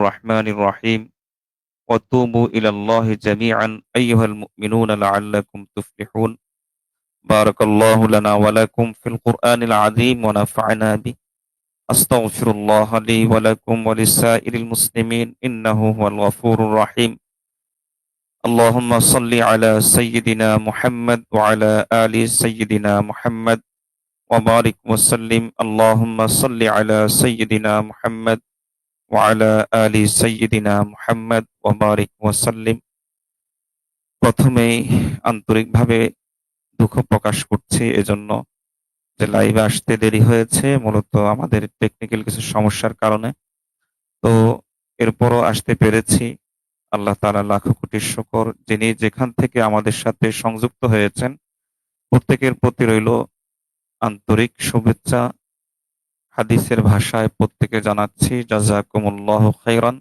الرحمن الرحيم وتوبوا إلى الله جميعا أيها المؤمنون لعلكم تفلحون بارك الله لنا ولكم في القرآن العظيم ونفعنا به أستغفر الله لي ولكم ولسائر المسلمين إنه هو الغفور الرحيم اللهم صل على سيدنا محمد وعلى آل سيدنا محمد وبارك وسلم اللهم صل على سيدنا محمد ওয়ালা আলি সাইয়্যিদিনা মুহাম্মদ ওয়া বারিক ওয়া সাল্লিম। প্রথমেই আন্তরিকভাবে দুঃখ প্রকাশ করছি এজন্য যে লাইভে আসতে দেরি হয়েছে মূলত আমাদের টেকনিক্যাল কিছু সমস্যার কারণে। তো এরপরও আসতে পেরেছি। আল্লাহ তাআলা লাখো কোটি শুকর, যিনি যেখান থেকে আমাদের সাথে সংযুক্ত হয়েছেন প্রত্যেকের প্রতি রইল আন্তরিক শুভেচ্ছা। হাদিসের ভাষায় প্রত্যেকে জানাচ্ছি জাযাকুমুল্লাহু খাইরান।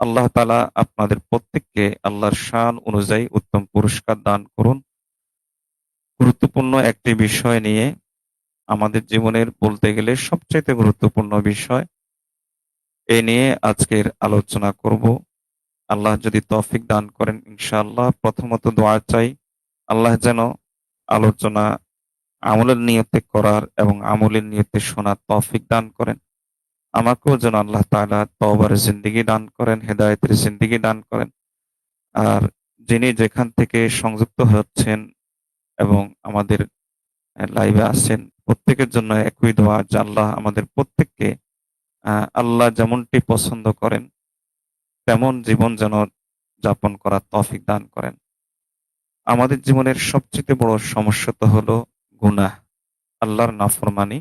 আল্লাহ তাআলা আপনাদের প্রত্যেককে আল্লাহর শান অনুযায়ী উত্তম পুরস্কার দান করুন। গুরুত্বপূর্ণ একটি বিষয় নিয়ে, আমাদের জীবনের বলতে গেলে সবচাইতে গুরুত্বপূর্ণ বিষয়, এ নিয়ে আজকের আলোচনা করব। আল্লাহ যদি তৌফিক দান করেন ইনশাআল্লাহ। প্রথমত দোয়া চাই, আল্লাহ যেন আলোচনা আমলের নিয়তে করার এবং আমলের নিয়তে শোনার তৌফিক দান করেন। আমাকেও যেন আল্লাহ তাআলা তওবার জিন্দেগি দান করেন, হেদায়েতের জিন্দেগি দান করেন। আর যিনি যেখান থেকে সংযুক্ত হচ্ছেন এবং আমাদের লাইভে আছেন প্রত্যেকের জন্য একই দোয়া যে আল্লাহ আমাদের প্রত্যেককে আল্লাহ যেমনটি পছন্দ করেন তেমন জীবন যেন যাপন করার তৌফিক দান করেন। আমাদের জীবনের সবচেয়ে বড় সমস্যা তো হলো গুনাহ, আল্লাহর নাফরমানি।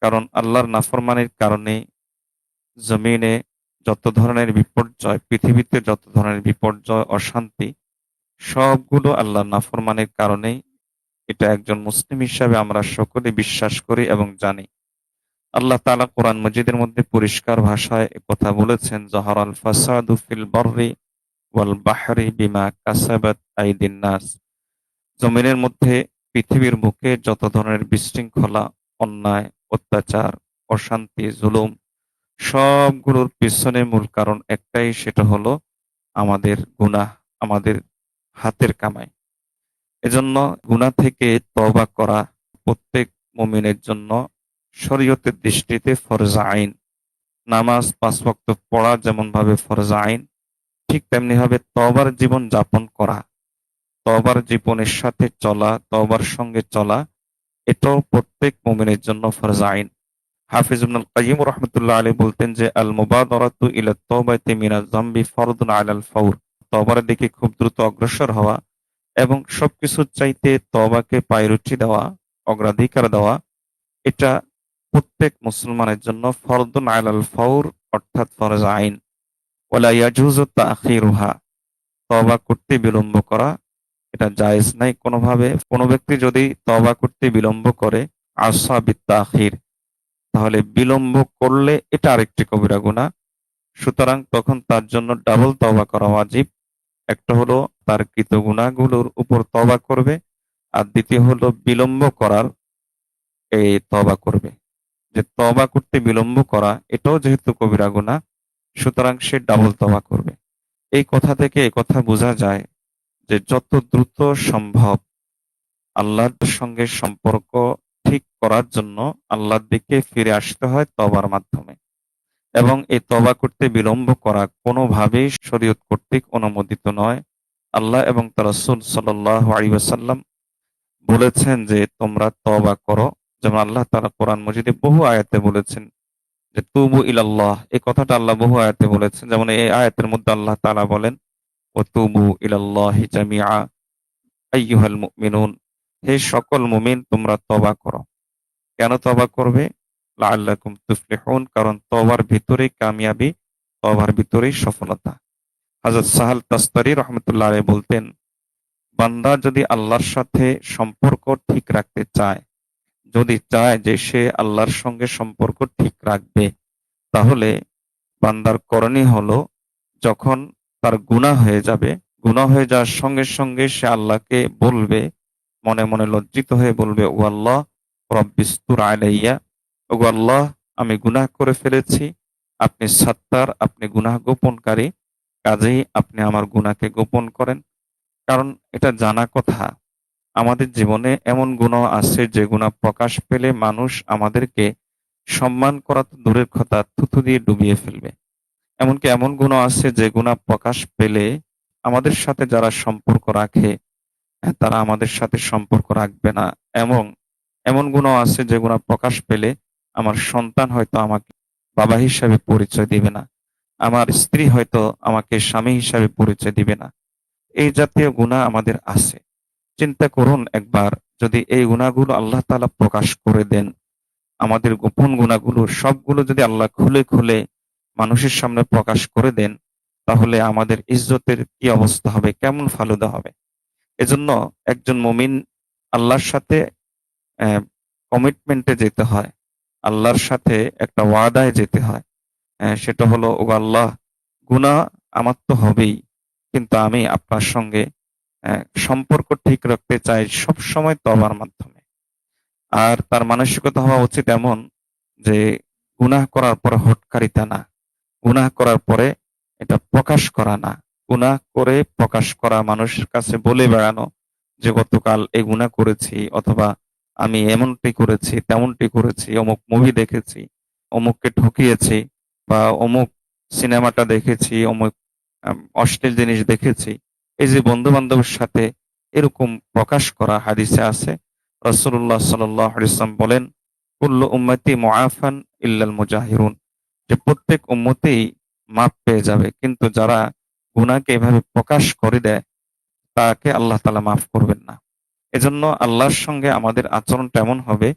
কারণ আল্লাহর নাফরমানির কারণে জমিনে যত ধরনের বিপর্যয়, পৃথিবীতে যত ধরনের বিপর্যয়, অশান্তি, সবগুলো আল্লাহর নাফরমানির কারণেই। এটা একজন মুসলিম হিসাবে আমরা সকলে বিশ্বাস করি এবং জানি। আল্লাহ তাআলা কোরআন মাজিদের মধ্যে পরিষ্কার ভাষায় একথা বলেছেন, যাহারাল ফাসাদু ফিল বাররি ওয়াল বাহরি বিমা কাসাবাত আইদিন নাস। জমিনের মধ্যে, পৃথিবীর বুকে যত ধরনের বিশৃঙ্খলা, অন্যায়, অত্যাচার, অশান্তি, জুলুম, সবগুলোর পিছনে মূল কারণ একটাই, সেটা হলো আমাদের গুনাহ, আমাদের হাতের কামাই। এজন্য গুনাহ থেকে তওবা করা প্রত্যেক মুমিনের জন্য শরীয়তের দৃষ্টিতে ফরজ আইন। নামাজ ৫ ওয়াক্ত পড়া যেমনভাবে ফরজ আইন, ঠিক তেমনি ভাবে তওবার জীবন যাপন করা, তওবার জীবনের সাথে চলা, তওবার সঙ্গে চলা, এটাও প্রত্যেক মুমিনের জন্য ফরজ আইন। হাফিজ ইবনুল কাইয়্যিম রাহমাতুল্লাহ আলাইহি বলতেন যে আল মুবাদারাতু ইলা তাওবাতি মিনাজ যামবি ফরদুন আলাল ফাওর। তওবার দিকে খুব দ্রুত অগ্রসর হওয়া এবং সবকিছুর চাইতে তওবাকে প্রায়োরিটি দেওয়া, অগ্রাধিকার দেওয়া, এটা প্রত্যেক মুসলমানের জন্য ফরদুন আলাল ফাওর, অর্থাৎ ফরজ আইন। ওয়ালা ইয়াজুজু তাখিরুহা, তওবা করতে বিলম্ব করা এটা জায়েজ নাই কোনোভাবে। কোনো ব্যক্তি যদি তওবা করতে বিলম্ব করে, আসা বিত্তাখির, তাহলে বিলম্ব করলে এটা আরেকটি কবিরা গুনাহ। সুতরাং তখন তার জন্য ডাবল তওবা করা ওয়াজিব। একটা হলো তার কৃত গুনাহগুলোর উপর তওবা করবে, আর দ্বিতীয় হলো বিলম্ব করার এই তওবা করবে। যে তওবা করতে বিলম্ব করা এটাও যেহেতু কবিরা গুনাহ, সুতরাং সে ডাবল তওবা করবে। এই কথা থেকে একথা বোঝা যায় যে যত দ্রুত সম্ভব আল্লাহর সঙ্গে সম্পর্ক ঠিক করার জন্য আল্লাহর দিকে ফিরে আসতে হয় তওবার মাধ্যমে। এবং এই তওবা করতে বিলম্ব করা কোনোভাবেই শরীয়ত কর্তৃক অনুমোদিত নয়। আল্লাহ এবং তার রাসূল সাল্লাল্লাহু আলাইহি ওয়াসাল্লাম বলেছেন যে তোমরা তওবা করো। যেমন আল্লাহ তাআলা কোরআন মাজিদে বহু আয়াতে বলেছেন যে তুবু ইলাল্লাহ, এই কথাটা আল্লাহ বহু আয়াতে বলেছেন। যেমন এই আয়াতের মধ্যে আল্লাহ তাআলা বলেন ওয়া তুবু ইলাল্লাহি জামিআ আইয়ুহাল মুমিনুন, হে সকল মুমিন তোমরা তওবা করো। কেন তওবা করবে? লাআল্লাকুম তুফলিহুন, কারণ তওবার ভিতরেই কামিয়াবি, তওবার ভিতরেই সফলতা। হযরত সাহাল তাসতারী রাহমাতুল্লাহ আলাইহি বলতেন, বান্দা যদি আল্লাহর সাথে সম্পর্ক ঠিক রাখতে চায়, যদি চায় যে সে আল্লাহর সঙ্গে সম্পর্ক ঠিক রাখবে, তাহলে বান্দার করণীয় হলো যখন তার গুনাহ হয়ে যাবে, গুনাহ হয়ে যাওয়ার সঙ্গে সঙ্গে সে আল্লাহকে বলবে, মনে মনে লজ্জিত হয়ে বলবে, ও আল্লাহ রব্বিস্তুর আলাইয়া, ওগো আল্লাহ আমি গুনাহ করে ফেলেছি, আপনি সত্তার, আপনি গুনাহ গোপনকারী, কাজেই আপনি আমার গুনাহকে গোপন করেন। কারণ এটা জানা কথা, আমাদের জীবনে এমন গুনাহ আছে যে গুনাহ প্রকাশ পেলে মানুষ আমাদেরকে সম্মান করা তো দূরের কথা, থুথু দিয়ে ডুবিয়ে ফেলবে। এমনকি এমন গুনাহ আছে যে গুনাহ প্রকাশ পেলে আমাদের সাথে যারা সম্পর্ক রাখে, তারা আমাদের সাথে সম্পর্ক রাখবে না। এবং এমন গুনাহ আছে যে গুনাহ প্রকাশ পেলে আমার সন্তান হয়তো আমাকে বাবা হিসাবে পরিচয় দিবে না। আমার স্ত্রী হয়তো আমাকে স্বামী হিসাবে পরিচয় দিবে না। এই জাতীয় গুনাহ আমাদের আছে। চিন্তা করুন একবার, যদি এই গুনাহগুলো আল্লাহ তাআলা প্রকাশ করে দেন, আমাদের গোপন গুনাহগুলো সবগুলো যদি আল্লাহ খুলে, খুলে মানুষের সামনে প্রকাশ করে দেন, তাহলে আমাদের ইজ্জতের কি অবস্থা হবে? কেমন ফালুদা হবে? এজন্য একজন মুমিন আল্লাহর সাথে অ্যা কমিটমেন্টে যেতে হয়। আল্লাহর সাথে একটা ওয়াদায় যেতে হয়। সেটা হলো, ওগো আল্লাহ, গুনাহ আমার তো হবেই। কিন্তু আমি আপনার সঙ্গে অ্যা সম্পর্ক ঠিক রাখতে চাই সবসময় তওবার মাধ্যমে। আর তার মানসিকতা হওয়া উচিত এমন যে গুনাহ করার পরে হুটকারিতা না। গুনাহ করার পরে এটা প্রকাশ করা না। গুনাহ করে প্রকাশ করা, মানুষের কাছে বলে বেড়ানো যে গতকাল এই গুনাহ করেছি, অথবা আমি এমনটি করেছি, তেমনটি করেছি, অমুক মুভি দেখেছি, অমুককে ঠকিয়েছি, বা অমুক সিনেমাটা দেখেছি, অমুক অশ্লীল জিনিস দেখেছি। এই যে বন্ধু-বান্ধবের সাথে এরকম প্রকাশ করা, হাদিসে আছে রাসূলুল্লাহ সাল্লাল্লাহু আলাইহি ওয়াসাল্লাম বলেন, কুল্লু উম্মতি মুআফান ইল্লাল মুজাহিরুন, যে প্রত্যেক উম্মতেই মাফ পেয়ে যাবে। কিন্তু যারা গুনাহকে এভাবে প্রকাশ করে দেয়, তাকে আল্লাহ তাআলা মাফ করবেন না। এজন্য আল্লাহর সঙ্গে আমাদের আচরণটা এমন হবে,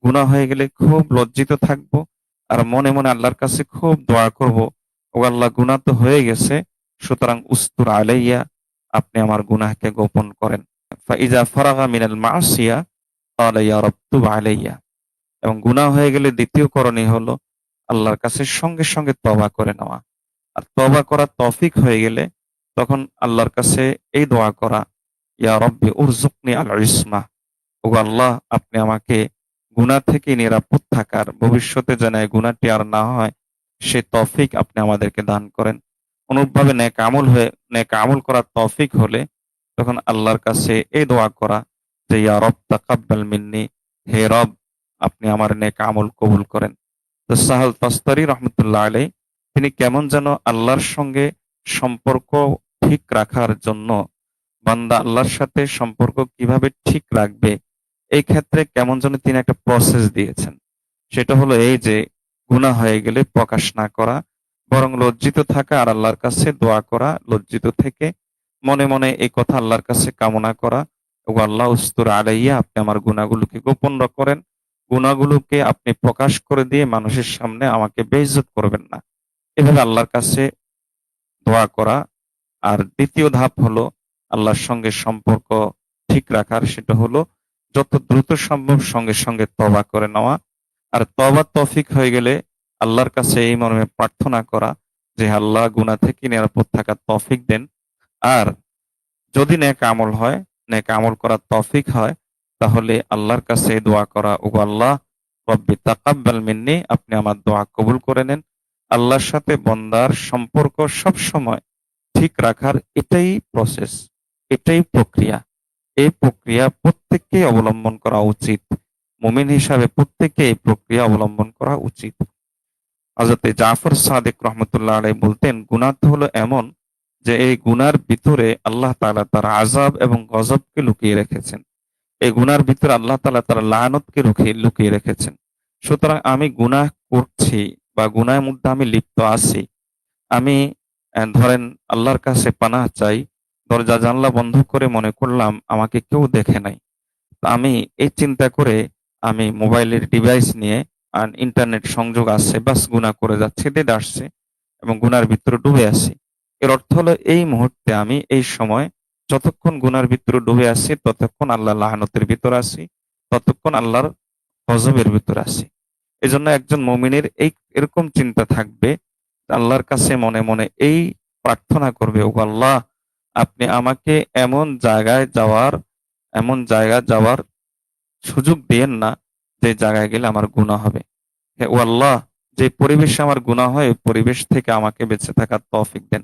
গুনাহ হয়ে গেলে খুব লজ্জিত থাকব। আর মনে, মনে আল্লাহর কাছে খুব দোয়া করব, ও আল্লাহ, গুনাহ তো হয়ে গেছে, সুতরাং উস্তুর আলাইয়া, আপনি আমার গুনাহকে গোপন করেন। ফাইজা ফারাগা মিনাল মাসিয়া ক্বালা ইয়া রাব তুব আলাইয়া। এবং গুনাহ হয়ে গেলে দ্বিতীয় করণীয় হলো আল্লাহর কাছে সঙ্গে, সঙ্গে তওবা করে নেওয়া। আর তওবা করার তৌফিক হয়ে গেলে তখন আল্লাহর কাছে এই দোয়া করা, ইয়া রব্বি উরজুকনি আল ইসমা, ওগো আল্লাহ, আপনি আমাকে গুনাহ থেকে নিরাপদ থাকার, ভবিষ্যতে যেন এই গুনাহটি আর না হয়, সে তৌফিক আপনি আমাদেরকে দান করেন। অনুরূপভাবে নেক আমল করার তৌফিক হলে তখন আল্লাহর কাছে এই দোয়া করা যে, ইয়া রব তাকাব্বাল মিন্নি, হে রব, আপনি আমার নেক আমল কবুল করেন। তো সাহাল তস্তারি রহমতুল্লাহ আলাইহ, তিনি কেমন যেন আল্লাহর সঙ্গে সম্পর্ক ঠিক রাখার জন্য, বান্দা আল্লাহর সাথে সম্পর্ক কিভাবে ঠিক রাখবে, এই ক্ষেত্রে কেমন যেন তিনি একটা প্রসেস দিয়েছেন। সেটা হলো এই যে, গুনাহ হয়ে গেলে প্রকাশ না করা, বরং লজ্জিত থাকা আর আল্লাহর কাছে দোয়া করা, লজ্জিত থেকে মনে, মনে এই কথা আল্লাহর কাছে কামনা করা, ওগো আল্লাহ, উস্তুর আলাইয়া, আপনি আমার গুনাহগুলোকে গোপন করেন। গুনাহগুলোকে আপনি প্রকাশ করে দিয়ে মানুষের সামনে আমাকে বেইজ্জত করবেন না। এভাবে আল্লাহর কাছে দোয়া করা। আর দ্বিতীয় ধাপ হলো আল্লাহর সঙ্গে সম্পর্ক ঠিক রাখার, সেটা হলো যত দ্রুত সম্ভব সঙ্গে, সঙ্গে তওবা করে নেওয়া। আর তওবার তৌফিক হয়ে গেলে আল্লাহর কাছে এই মর্মে প্রার্থনা করা যে, আল্লাহ, গুনাহ থেকে নিরাপদ থাকার তৌফিক দেন। আর যদি নেক আমল হয়, নেক আমল করার তৌফিক হয়, তাহলে আল্লাহর কাছে দোয়া করা, ওগো আল্লাহ, রব্বি তাকাব্বাল মিন্নি, আপনি আমার দোয়া কবুল করে নেন। আল্লাহর সাথে বান্দার সম্পর্ক সবসময় ঠিক রাখার এটাই প্রসেস, এটাই প্রক্রিয়া। এই প্রক্রিয়া প্রত্যেককেই অবলম্বন করা উচিত। মুমিন হিসাবে প্রত্যেককে এই প্রক্রিয়া অবলম্বন করা উচিত। হযরতে জাফর সাদিক রহমতুল্লাহ আলাইহি বলতেন, গুনাহ তো হলো এমন যে এই গুনার ভিতরে আল্লাহ তাআলা তার আযাব এবং গজবকে লুকিয়ে রেখেছেন। এই গুনার ভিতরে আল্লাহ তাআলা তার লানত লুকিয়ে রেখেছেন। সুতরাং আমি গুনাহ করছি বা গুনাহের মধ্যে আমি লিপ্ত আছি। আমি ধরেন আল্লাহর কাছে পানাহ চাই। দরজা জানালা বন্ধ করে মনে করলাম আমাকে কেউ দেখে নাই। তো আমি এই চিন্তা করে আমি মোবাইলের ডিভাইস নিয়ে ইন্টারনেট সংযোগ আছে, বাস গুনাহ করে যাচ্ছি, ডেট আসছে এবং গুনার ভিতরে ডুবে আছি। এর অর্থ হলো এই মুহূর্তে আমি এই সময় যতক্ষণ গুনার ভিতরে ডুবে আছি ততক্ষণ আল্লাহর লাহানতের ভিতর আছি, ততক্ষণ আল্লাহর গজবের ভিতর আছি। এজন্য একজন মুমিনের এরকম চিন্তা থাকবে, আল্লাহর কাছে মনে, মনে এই প্রার্থনা করবে, ওগো আল্লাহ, আপনি আমাকে এমন জায়গায় যাওয়ার সুযোগ দিয়েন না যে জায়গায় গেলে আমার গুনাহ হবে। হে ও আল্লাহ, যে পরিবেশে আমার গুনাহ হয় ওই পরিবেশ থেকে আমাকে বেঁচে থাকার তৌফিক দেন।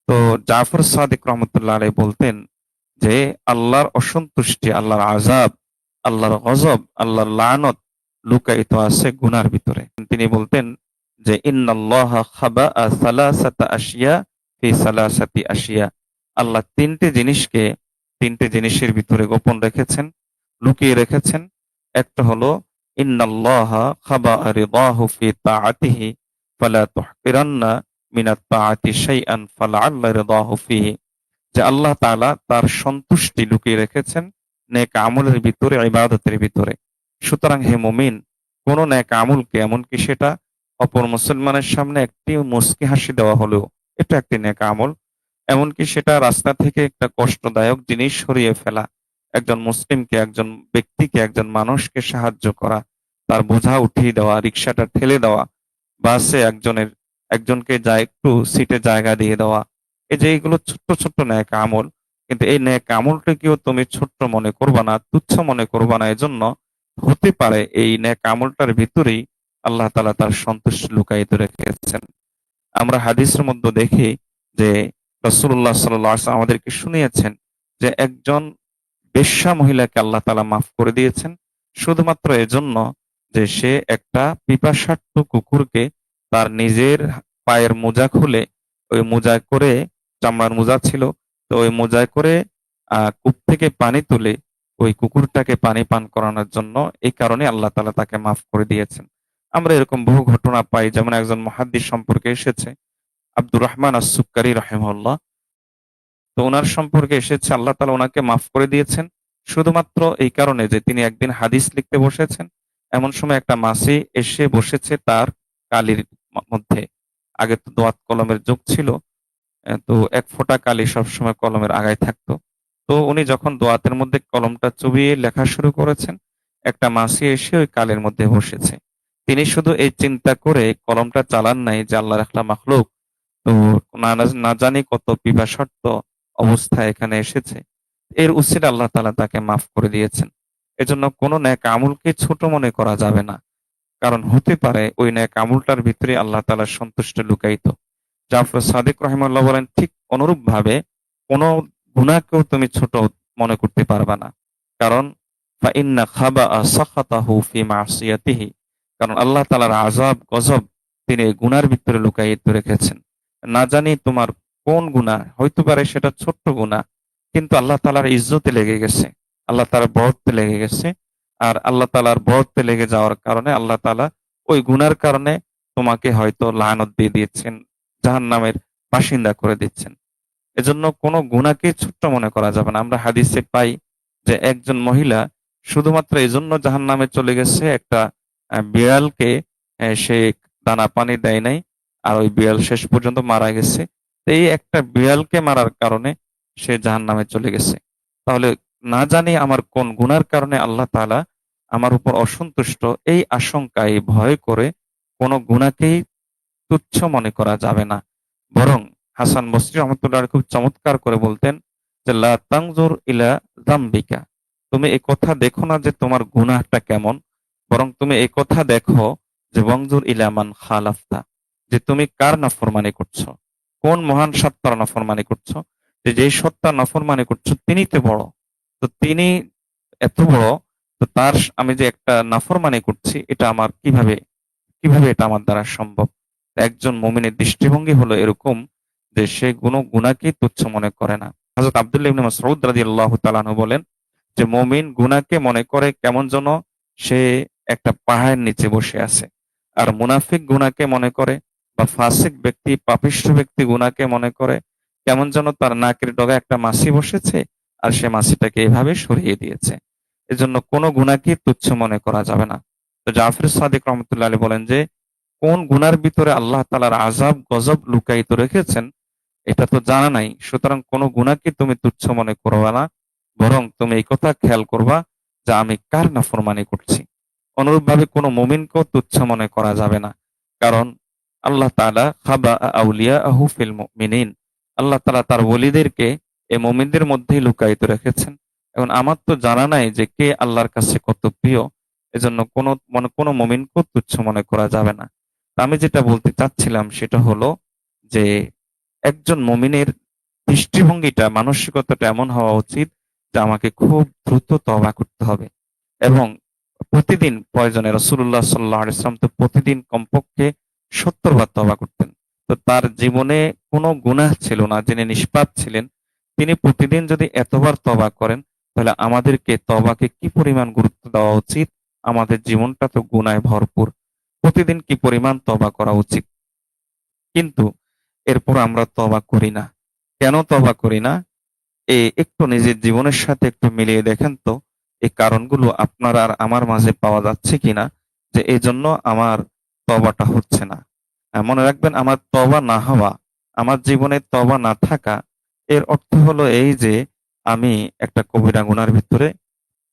তো জাফর সাদিক রহমতুল্লাহ আলাইহি বলতেন যে আল্লাহর অসন্তুষ্টি, আল্লাহর আযাব, আল্লাহর গজব, আল্লাহর লানত লুকায়িত আছে গুনার ভিতরে। তিনি বলতেন যে ইন্নাল্লাহা খাবাআ সালাসাতা আশিয়া ফি সালাসাতি আশিয়া। আল্লাহ তিনটে জিনিসের ভিতরে গোপন রেখেছেন, লুকিয়ে রেখেছেন। একটা হলো ইন্নাল্লাহা খাবাআ রিদাহু ফি তাআতিহি ফালা তুহকিরান্না মিনাত তাআতি শাইআন ফালাআল্লা রিদাহু ফিহি। যে আল্লাহ তাআলা তার সন্তুষ্টি লুকিয়ে রেখেছেন নেক আমলের ভিতরে, ইবাদতের ভিতরে। সুতরাং হে মুমিন, কোন নেক আমলকে, এমনকি সেটা অপর মুসলমানের সামনে একটি মুচকি হাসি দেওয়া হলেও এটা একটি নেক আমল। এমনকি সেটা রাস্তা থেকে একটা কষ্টদায়ক জিনিস সরিয়ে ফেলা, একজন মুসলিমকে, একজন ব্যক্তিকে, একজন মানুষকে সাহায্য করা, তার বোঝা উঠিয়ে দেওয়া, রিক্সাটা ঠেলে দেওয়া, বাসে একজনকে একটু সিটে জায়গা দিয়ে দেওয়া, এই যে এইগুলো ছোট্ট ছোট্ট নেক আমল। কিন্তু এই নেক আমলটাকেও তুমি ছোট্ট মনে করবা না, তুচ্ছ মনে করবা না। এজন্য হতে পারে এই নেক আমলটার ভিতরেই আল্লাহ তাআলা তার সন্তুষ্টি লুকায়িত রেখেছেন। আমরা হাদিসের মধ্যে দেখি যে রাসূলুল্লাহ সাল্লাল্লাহু আলাইহি ওয়াসাল্লাম আমাদেরকে শুনিয়েছেন যে একজন বেশ্যা মহিলাকে আল্লাহ তাআলা মাফ করে দিয়েছেন শুধুমাত্র এজন্য যে সে একটা পিপাসার্ত কুকুরকে তার নিজের পায়ের মোজা খুলে, ওই মোজায় করে, চামড়ার মোজা ছিল, তো ওই মোজায় করে কূপ থেকে পানি তুলে ওই কুকুরটাকে পানি পান করানোর জন্য, এই কারণে আল্লাহ তাআলা তাকে মাফ করে দিয়েছেন। আমরা এরকম বহু ঘটনা পাই। যেমন একজন মুহাদ্দিস সম্পর্কে এসেছে আব্দুর রহমান আস-সুক্কারি রাহিমাহুল্লাহ। তো উনার সম্পর্কে এসেছে আল্লাহ তাআলা উনাকে মাফ করে দিয়েছেন শুধুমাত্র এই কারণে যে তিনি একদিন হাদিস লিখতে বসেছেন। এমন সময় একটা মাছি এসে বসেছে তার কালির মধ্যে। আগে তো দোয়াত কলমের যুগ ছিল। তো এক ফোঁটা কালি সবসময় কলমের আগায় থাকতো। তো উনি যখন দোয়াতের মধ্যে কলমটা চুবিয়ে লেখা শুরু করেছেন, একটা মাছি এসে ওই কালির মধ্যে বসেছে। তিনি শুধু এই চিন্তা করে কলমটা চালান নাই যে আল্লাহর একটা মাখলুক, তো না জানি কত পিপাসার্ত অবস্থায় এখানে এসেছে। এর উসিলায় আল্লাহ তাআলা তাকে মাফ করে দিয়েছেন। এজন্য কোন নেক আমলকে ছোট মনে করা যাবে না। কারণ হতে পারে ওই নেক আমলটার ভিতরে আল্লাহ তাআলার সন্তুষ্টি লুকায়িত। জাফর সাদিক রাহিমাহুল্লাহ বলেন, ঠিক অনুরূপভাবে কোন গুনাহকেও তুমি ছোট মনে করতে পারবা না। কারণ ফাইন্না খাবাআ সাখাতাহু ফি মাসিয়াতিহি। কারণ আল্লাহ তাআলার আযাব, গজব তিনি এই গুনার ভিতরে লুকায়িত রেখেছেন। না জানি তোমার কোন গুনাহ, হইতে পারে সেটা ছোট্ট গুনাহ, কিন্তু আল্লাহ তাআলার ইজ্জতে লেগে গেছে, আল্লাহ তাআলার বরত্বে লেগে গেছে। আর আল্লাহ তাআলার বরত্বে লেগে যাওয়ার কারণে আল্লাহ তাআলা ওই গুনার কারণে তোমাকে হয়তো লানত দিয়ে দিয়েছেন, জাহান্নামের বাসিন্দা করে দিচ্ছেন। এজন্য কোনো গুনাহকে ছোট্ট মনে করা যাবে না। আমরা হাদিসে পাই যে একজন মহিলা শুধুমাত্র এজন্য জাহান্নামে চলে গেছে, একটা বিড়ালকে সে দানা পানি দেয় নাই। আর ওই বিড়াল শেষ পর্যন্ত মারা গেছে। তো এই একটা বিড়ালকে মারার কারণে সে জাহান্নামে চলে গেছে। তাহলে না জানি আমার কোন গুনার কারণে আল্লাহ তাআলা আমার উপর অসন্তুষ্ট, এই আশঙ্কা, এই ভয় করে কোন গুনাহকেই তুচ্ছ মনে করা যাবে না। বরং হাসান বসরি রহমতুল্লাহ খুব চমৎকার করে বলতেন যে লা তানজুর ইলা যামবিকা। তুমি এই কথা দেখো না যে তোমার গুনাহটা কেমন, বরং তুমি এই কথা দেখো যে ওয়ানজুর ইলা মান খালাফতা, যে তুমি কার নাফরমানি করছো, কোন মহান সত্তার নাফরমানি করছো। যে যেই সত্তার নাফরমানি করছো তিনি তো বড়। তো তিনি এত বড়, তো তার আমি যে একটা নাফরমানি করছি এটা আমার কিভাবে কিভাবে এটা আমার দ্বারা সম্ভব? একজন মুমিনের দৃষ্টিভঙ্গি হলো এরকম যে সে কোনো গুনাহকে তুচ্ছ মনে করে না। হযরত আব্দুল্লাহ ইবনে মাসউদ রাদিয়াল্লাহু তাআলা আনহু বলেন যে মুমিন গুনাহকে মনে করে কেমন যেন সে একটা পাহাড়ের নিচে বসে আছে। আর মুনাফিক গুনাহকে মনে করে, বা ফাসিক ব্যক্তি, পাপিষ্ঠ ব্যক্তি গুনাহকে মনে করে কেমন যেন তার নাকের ডগায় একটা মাছি বসেছে আর সে মাছিটাকে এভাবে সরিয়ে দিয়েছে। এজন্য কোনো গুনাহকে তুচ্ছ মনে করা যাবে না। তো জাফর সাদিক রহমতুল্লাহ আলাইহি বলেন যে কোন গুনার ভিতরে আল্লাহ তাআলার আযাব, গজব লুকায়িত রেখেছেন এটা তো জানা নাই। সুতরাং কোন গুনাহকে তুমি তুচ্ছ মনে করবা না, বরং তুমি এই কথা খেয়াল করবা যে আমি কার নাফরমানি করছি। অনুরূপভাবে কোন মুমিনকেও তুচ্ছ মনে করা যাবে না। কারণ আল্লাহ তাআলা খাবা আউলিয়াহু ফিল মুমিনিন। আল্লাহ তাআলা তার ওলিদেরকে এই মুমিনদের মধ্যেই লুকায়িত রেখেছেন। এখন আমার তো জানা নাই যে কে আল্লাহর কাছে কত প্রিয়। এজন্য কোনো মুমিনকেও তুচ্ছ মনে করা যাবে না। তা আমি যেটা বলতে চাচ্ছিলাম সেটা হলো যে একজন মুমিনের দৃষ্টিভঙ্গিটা, মানসিকতাটা এমন হওয়া উচিত যে আমাকে খুব দ্রুত তওবা করতে হবে এবং প্রতিদিন প্রয়োজনে রাসূলুল্লাহ সাল্লাল্লাহু আলাইহি ওয়াসাল্লাম তো প্রতিদিন কমপক্ষে ৭০ বার তওবা করতেন। তো তার জীবনে কোনো গুনাহ ছিল না, যিনি নিষ্পাপ ছিলেন। তিনি প্রতিদিন যদি এতবার তওবা করেন, তাহলে আমাদেরকে তওবাকে কি পরিমাণ গুরুত্ব দেওয়া উচিত? আমাদের জীবনটা তো গুনাহে ভরপুর। প্রতিদিন কি পরিমাণ তওবা করা উচিত? কিন্তু এরপর আমরা তওবা করি না। কেন তওবা করি না? একটু নিজের জীবনের সাথে একটু মিলিয়ে দেখেন তো, এই কারণগুলো আপনার আর আমার মাঝে পাওয়া যাচ্ছে কিনা যে এজন্য আমার তওবাটা হচ্ছে না। মনে রাখবেন, আমার তওবা না হওয়া, আমার জীবনে তওবা না থাকা, এর অর্থ হলো এই যে আমি একটা কবিরা গুনার ভিতরে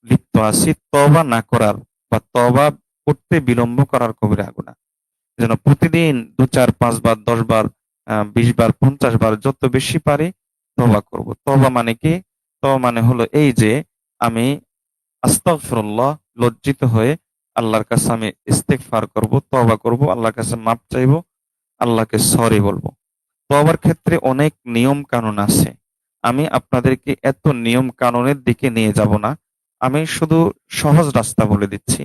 লিপ্ত আছি। তওবা না করার বা তওবা করতে বিলম্ব করার কবিরা গুনাহ। যেন প্রতিদিন ২, ৪, ৫ বার, ১০ বার, ২০ বার, ৫০ বার যত বেশি পারি তওবা করব। তওবা মানে কি? তওবা মানে হলো এই যে আমি আস্তাগফিরুল্লাহ, লজ্জিত হয়ে আল্লাহর কাছে আমি ইস্তেগফার করব, তওবা করব, আল্লাহর কাছে মাপ চাইবো, আল্লাহকে সরি বলব। তওবার ক্ষেত্রে অনেক নিয়ম কানুন আছে। আমি আপনাদেরকে এত নিয়ম কানুনের দিকে নিয়ে যাব না। আমি শুধু সহজ রাস্তা বলে দিচ্ছি।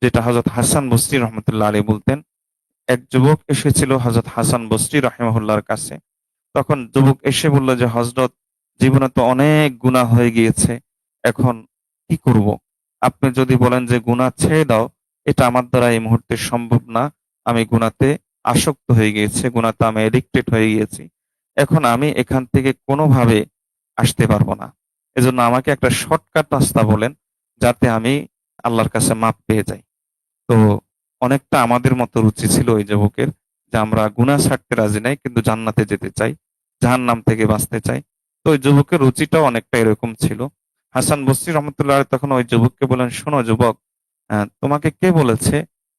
যেটা হযরত হাসান বসরি রহমাতুল্লাহ আলাইহি বলতেন। এক যুবক এসেছিল হযরত হাসান বসরি রাহিমাহুল্লাহর কাছে। তখন যুবক এসে বলল যে, "হযরত, জীবনে তো অনেক গুনাহ হয়ে গিয়েছে। এখন কি করব? আপনি যদি বলেন যে গুনাহ ছেড়ে দাও, এটা আমার দ্বারা এই মুহূর্তে সম্ভব না। আমি গুনাহতে আসক্ত হয়ে গিয়েছি, গুনাহতে আমি অ্যাডিক্টেড হয়ে গিয়েছি। এখন আমি এখান থেকে কোনোভাবে আসতে পারব না। এজন্য আমাকে একটা শর্টকাট রাস্তা বলেন, যাতে আমি আল্লাহর কাছে মাপ পেয়ে যাই।" তো অনেকটা আমাদের মতো রুচি ছিল ওই যুবকের, যে আমরা গুনাহ ছাড়তে রাজি নাই কিন্তু জান্নাতে যেতে চাই, জাহান্নাম থেকে বাঁচতে চাই। তো ওই যুবকের রুচিটাও অনেকটা এরকম ছিল। হাসান বসরি রহমতুল্লাহ আলাইহি তখন ওই যুবককে বললেন, "শোনো যুবক, তোমাকে কে বলেছে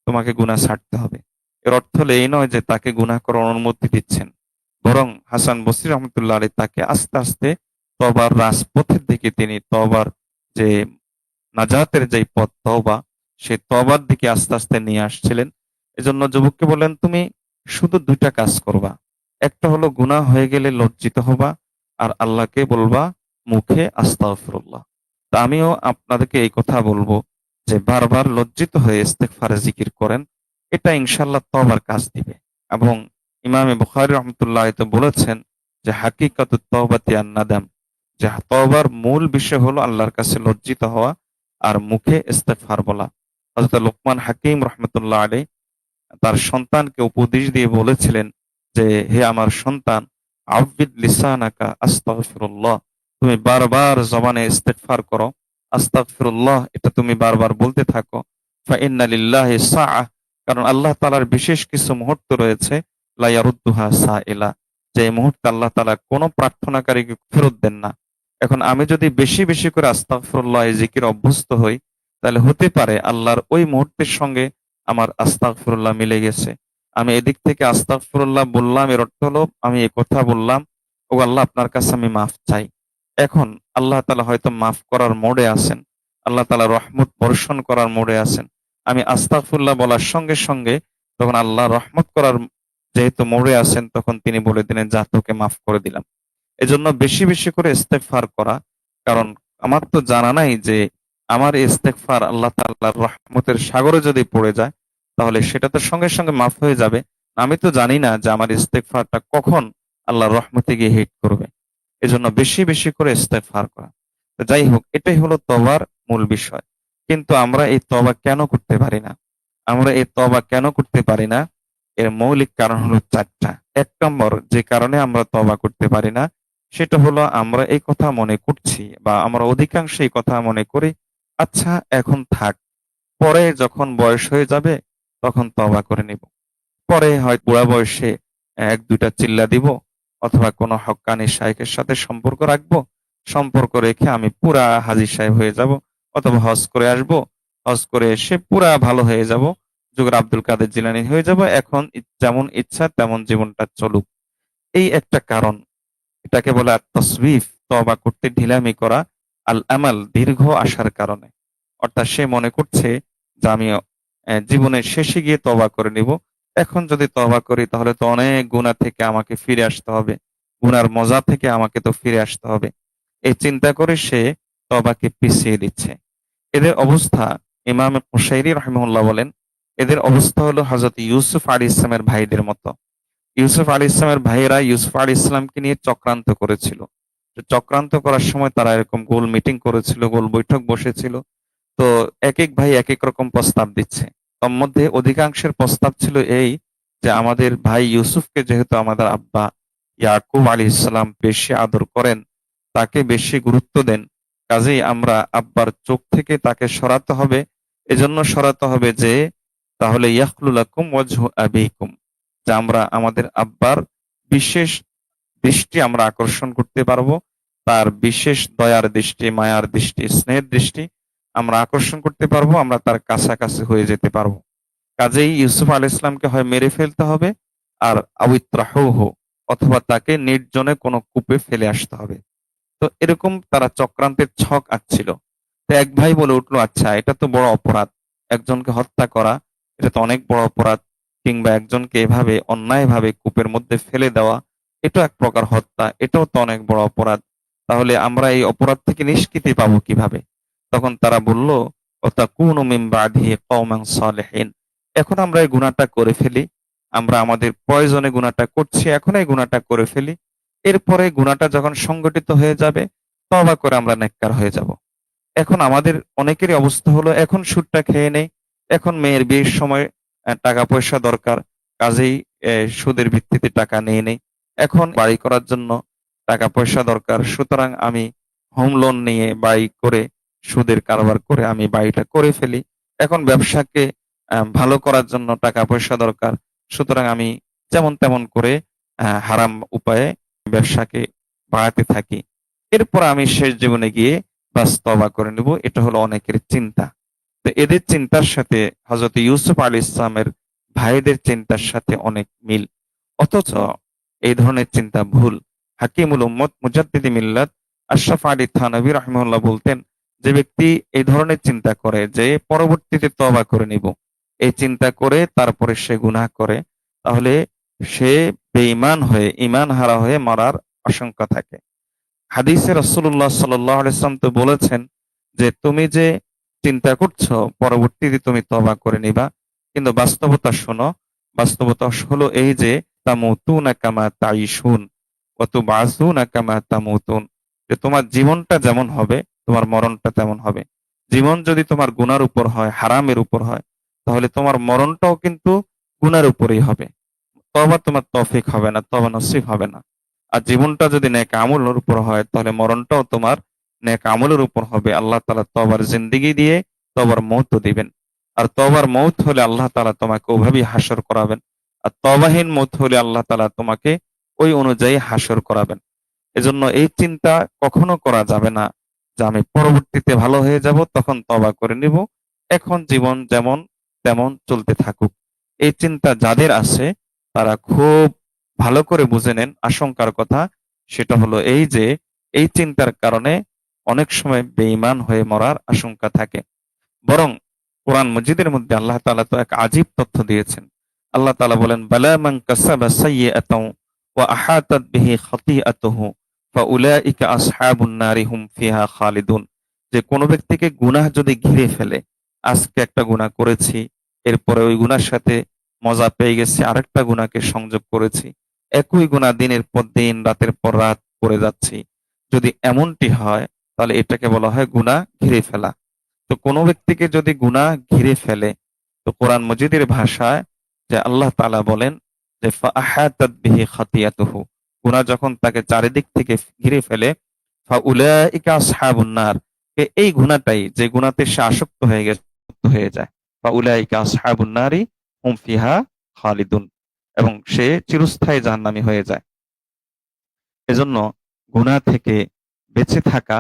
তোমাকে গুনাহ ছাড়তে হবে?" এর অর্থ হলো এই নয় যে তাকে গুনাহ করার অনুমতি দিচ্ছেন। বরং হাসান বসরি রহমতুল্লাহ আলাইহি তাকে আস্তে, আস্তে তওবার রাজপথের দিকে, তিনি তওবার যে নাজাতের যেই পথ তওবা, সেই তওবার দিকে আস্তে, আস্তে নিয়ে আসছিলেন। এজন্য যুবককে বললেন, "তুমি শুধু ২ টা কাজ করবা। একটা হলো গুনাহ হয়ে গেলে লজ্জিত হবা, আর আল্লাহকে বলবা মুখে আস্তাগফিরুল্লাহ।" তা আমিও আপনাদেরকে এই কথা বলব যে বারবার লজ্জিত হয়ে ইস্তেগফারে জিকির করেন। এটা ইনশাআল্লাহ তওবার কাজ দিবে। এবং ইমামে বুখারী রাহমাতুল্লাহ আলাইহি তো বলেছেন যে হাকিকাতুত তওবাতি আন-নাদাম, যে তওবার মূল বিষয় হলো আল্লাহর কাছে লজ্জিত হওয়া আর মুখে ইস্তেগফার বলা। হযরত লোকমান হাকিম রহমতুল্লাহ আলাইহি তার সন্তানকে উপদেশ দিয়ে বলেছিলেন যে, "হে আমার সন্তান, আব্বিদ লিসানাকা আস্তাগফিরুল্লাহ। তুমি বারবার জবানে ইস্তেগফার করো। আস্তাগফিরুল্লাহ এটা তুমি বারবার বলতে থাকো। ফা ইন্না লিল্লাহি সাআহ, কারণ আল্লাহ তাআলার বিশেষ কিছু মুহূর্ত রয়েছে, লা ইয়ারুদ্দুহা সাইলা, যে এই মুহূর্তে আল্লাহ তাআলা কোন প্রার্থনাকারীকে ফেরত দেন না। এখন আমি যদি বেশি, বেশি করে আস্তাগফিরুল্লাহ এই জিকির অভ্যস্ত হই, তাহলে হতে পারে আল্লাহর ওই মুহূর্তের সঙ্গে আমার আস্তাগফিরুল্লাহ মিলে গেছে। আমি এদিক থেকে আস্তাগফিরুল্লাহ বললাম, এর অর্থ হলো আমি এ কথা বললাম, ও আল্লাহ আপনার কাছে আমি মাফ চাই। এখন আল্লাহ তাআলা হয়তো মাফ করার মোডে আছেন। আল্লাহ তাআলা রহমত বর্ষণ করার মোডে আছেন। আমি আস্তাগফিরুল্লাহ বলার সঙ্গে, সঙ্গে তখন আল্লাহ রহমত করার যেহেতু মোডে আছেন, তখন তিনি বলে দিলেন, "যা, তোকে মাফ করে দিলাম।" এজন্য বেশি, বেশি করে ইস্তেগফার করা। কারণ আমার তো জানা নাই যে আমার এই ইস্তেগফার আল্লাহ তাআলার রহমতের সাগরে যদি পড়ে যায়, তাহলে সেটা তো সঙ্গে, সঙ্গে মাফ হয়ে যাবে। আমি তো জানি না যে আমার ইস্তেগফারটা কখন আল্লাহর রহমতে গিয়ে হিট করবে। এজন্য বেশি, বেশি করে ইস্তেগফার করা। তো যাই হোক, এটাই হলো তওবার মূল বিষয়। কিন্তু আমরা এই তওবা কেন করতে পারি না? আমরা এই তওবা কেন করতে পারি না? এর মৌলিক কারণ হলো ৪ টা। ১ নম্বর যে কারণে আমরা তওবা করতে পারি না, সেটা হলো আমরা এই কথা মনে করছি বা আমরা অধিকাংশ এই কথা মনে করি, আচ্ছা এখন থাক। পরে যখন বয়স হয়ে যাবে তখন তওবা করে নিব। পরে হয় বুড়া বয়সে ১-২ টা চিল্লা দিব, অথবা কোনো হক্কানি শায়েখের সাথে সম্পর্ক রাখবো। সম্পর্ক রেখে আমি পুরা হাজী সাহেব হয়ে যাব, অথবা হজ করে আসব। হজ করে এসে পুরা ভালো হয়ে যাব। যুগের আব্দুল কাদের জিলানী হয়ে যাব। এখন যেমন ইচ্ছা তেমন জীবনটা চলুক। এই একটা কারণ। এটাকে বলে আত-তাসবিফ, তওবা করতে ঢিলামি করা। আল-আমাল, দীর্ঘ আশার কারণে। অর্থাৎ সে মনে করছে যে আমি জীবনের শেষে গিয়ে তওবা করে নিব। এখন যদি তওবা করি তাহলে তো অনেক গুনাহ থেকে আমাকে ফিরে আসতে হবে। গুনার মজা থেকে আমাকে তো ফিরে আসতে হবে। এই চিন্তা করে সে তওবাকে পিছিয়ে দিচ্ছে। এদের অবস্থা ইমাম কুশাইরি রাহিমাহুল্লাহ বলেন, এদের অবস্থা হলো হযরত ইউসুফ আলাইহিস সালামের ভাইদের মতো। ইউসুফ আলাইহিস সালামের ভাইয়েরা ইউসুফ আলাইহিস সালামকে নিয়ে চক্রান্ত করেছিল। তো চক্রান্ত করার সময় তারা এরকম গোল মিটিং করেছিল, গোল বৈঠক বসেছিল। তো একেক ভাই একেক রকম প্রস্তাব দিচ্ছে। তন্মধ্যে অধিকাংশের প্রস্তাব ছিল এই যে আমাদের ভাই ইউসুফকে যেহেতু আমাদের আব্বা ইয়াকুব আলাইহিস সালাম বেশি আদর করেন, তাকে বেশি গুরুত্ব দেন। কাজেই আমরা আব্বার চোখ থেকে তাকে সরাতে হবে। এজন্য সরাতে হবে যে তাহলে ইয়াখলু লাকুম ওয়াজহু আবিকুম, যে আমরা আমাদের আব্বার বিশেষ দৃষ্টি আমরা আকর্ষণ করতে পারবো। তার বিশেষ দয়ার দৃষ্টি, মায়ার দৃষ্টি, স্নেহের দৃষ্টি আমরা আকর্ষণ করতে পারবো। আমরা তার কাছাকাছি হয়ে যেতে পারবো। কাজেই ইউসুফ আলাইহিস সালামকে হয় মেরে ফেলতে হবে আর আও ইত্রাহুহু, অথবা তাকে নির্জনে কোনো কূপে ফেলে আসতে হবে। তো এরকম তারা চক্রান্তের ছক আঁকছিল। তো এক ভাই বলে উঠলো, আচ্ছা এটা তো বড় অপরাধ। একজনকে হত্যা করা এটা তো অনেক বড় অপরাধ। কিংবা একজনকে এভাবে অন্যায়ভাবে কূপের মধ্যে ফেলে দেওয়া এটাও এক প্রকার হত্যা। এটাও তো অনেক বড় অপরাধ। তাহলে আমরা এই অপরাধ থেকে নিষ্কৃতি পাবো কিভাবে? তখন তারা বলল, ওয়াতাকুনু মিন বাদিহি কওমান সালিহিন। এখন আমরা এই গুনাহটা করে ফেলি। আমরা আমাদের প্রয়োজনে গুনাহটা করছি, এখন এই গুনাহটা করে ফেলি। এরপরে গুনাহটা যখন সংগঠিত হয়ে যাবে, তওবা করে আমরা নেককার হয়ে যাব। এখন আমাদের অনেকেরই অবস্থা হলো এখন সুদটা খেয়ে নেই। এখন মেয়ের বিয়ের সময় টাকা পয়সা দরকার। কাজেই সুদের ভিত্তিতে টাকা নিয়ে নেই। এখন বাড়ি করার জন্য টাকা পয়সা দরকার। সুতরাং আমি হোম লোন নিয়ে বাড়ি করে সুদের কারবার করে আমি বাড়িটা করে ফেলি। এখন ব্যবসাকে ভালো করার জন্য টাকা পয়সা দরকার। সুতরাং আমি যেমন তেমন করে হারাম উপায়ে ব্যবসাকে বাড়াতে থাকি। এরপর আমি শেষ জীবনে গিয়ে বাস তওবা করে নিব। এটা হলো অনেকের চিন্তা। তো এদের চিন্তার সাথে হযরত ইউসুফ আলাইহিস সালামের ভাইদের চিন্তার সাথে অনেক মিল। অথচ এই ধরনের চিন্তা ভুল। হাকিমুল উম্মত মুজাদ্দিদি মিল্লাত আশরাফ আলী থানভী রাহিমাহুল্লাহ বলতেন, যে ব্যক্তি এই ধরনের চিন্তা করে যে পরবর্তীতে তওবা করে নিব, এই চিন্তা করে তারপরে সে গুনাহ করে, তাহলে সে বেঈমান হয়ে ঈমান হারা হয়ে মরার আশঙ্কা থাকে। হাদিসে রাসূলুল্লাহ সাল্লাল্লাহু আলাইহি ওয়াসাল্লাম তো বলেছেন যে তুমি যে চিন্তা করছো পরবর্তীতে তুমি তওবা করে নিবা, কিন্তু বাস্তবতা শোনো। বাস্তবতা হলো এই যে তামুতুনা কামা তাইশুন ওয়া তুবআসুনা কামা তামুতুন, যে তোমার জীবনটা যেমন হবে তোমার মরণটা তেমন হবে। জীবন যদি তোমার গুনার উপর হয়, হারামের উপর হয়, তাহলে তোমার মরণটাও কিন্তু গুনার উপরেই হবে। তওবা তোমার তৌফিক হবে না, তওবা নসিব হবে না। আর জীবনটা যদি নেক আমলের উপর হয় তাহলে মরণটাও তোমার নেক আমলের উপর হবে। আল্লাহ তাআলা তওবার জিন্দেগি দিয়ে তওবার মউতও দিবেন। আর তওবার মউত হলে আল্লাহ তাআলা তোমাকে ওভাবেই হাসর করাবেন। আর তওবাহীন মউত হলে আল্লাহ তাআলা তোমাকে ওই অনুযায়ী হাসর করাবেন। এজন্য এই চিন্তা কখনো করা যাবে না যে আমি পরবর্তীতে ভালো হয়ে যাব তখন তওবা করে নিব। এখন জীবন যেমন তেমন চলতে থাকুক। এই চিন্তা যাদের আছে তারা খুব ভালো করে বুঝে নেন আশঙ্কার কথা। সেটা হলো এই যে এই চিন্তার কারণে অনেক সময় বেঈমান হয়ে মরার আশঙ্কা থাকে। বরং কোরআন মজিদের মধ্যে আল্লাহ তাআলা তো এক আজীব তথ্য দিয়েছেন। আল্লাহ তাআলা বলেন, বালা মান কাসাবা সাইয়্যাতাও ওয়া আহাতাত বিহি খাতিআতুহু ফাউলাইকা আসহাবুন নারি হুম ফিহা খালিদুন। যে কোনো ব্যক্তিকে গুনাহ যদি ঘিরে ফেলে, আজকে একটা গুনাহ করেছি, এরপরে ওই গুনার সাথে মজা পেয়ে গেছি, আরেকটা গুনাহকে সংযোগ করেছি, একই গুনাহ দিনের পর দিন রাতের পর রাত করে যাচ্ছি, যদি এমনটি হয় তাহলে এটাকে বলা হয় গুনাহ ঘিরে ফেলা। তো কোনো ব্যক্তিকে যদি গুনাহ ঘিরে ফেলে, তো কোরআন মজিদের ভাষায় যে আল্লাহ তাআলা বলেন যে ফাআহাতাত বিহি খাতিয়াতুহু, গুনাহ যখন তাকে চারিদিক থেকে ঘিরে ফেলে, ফাউলাইকা আসহাবুন নার, এই গুনাহটাই যে গুনাহতে সে আসক্ত হয়ে গেছে হয়ে যায়। ফাউলাইকা আসহাবুন নারি হুম ফিহা খালিদুন, এবং সে চিরস্থায়ী জাহান্নামী হয়ে যায়। এজন্য গুনাহ থেকে বেঁচে থাকা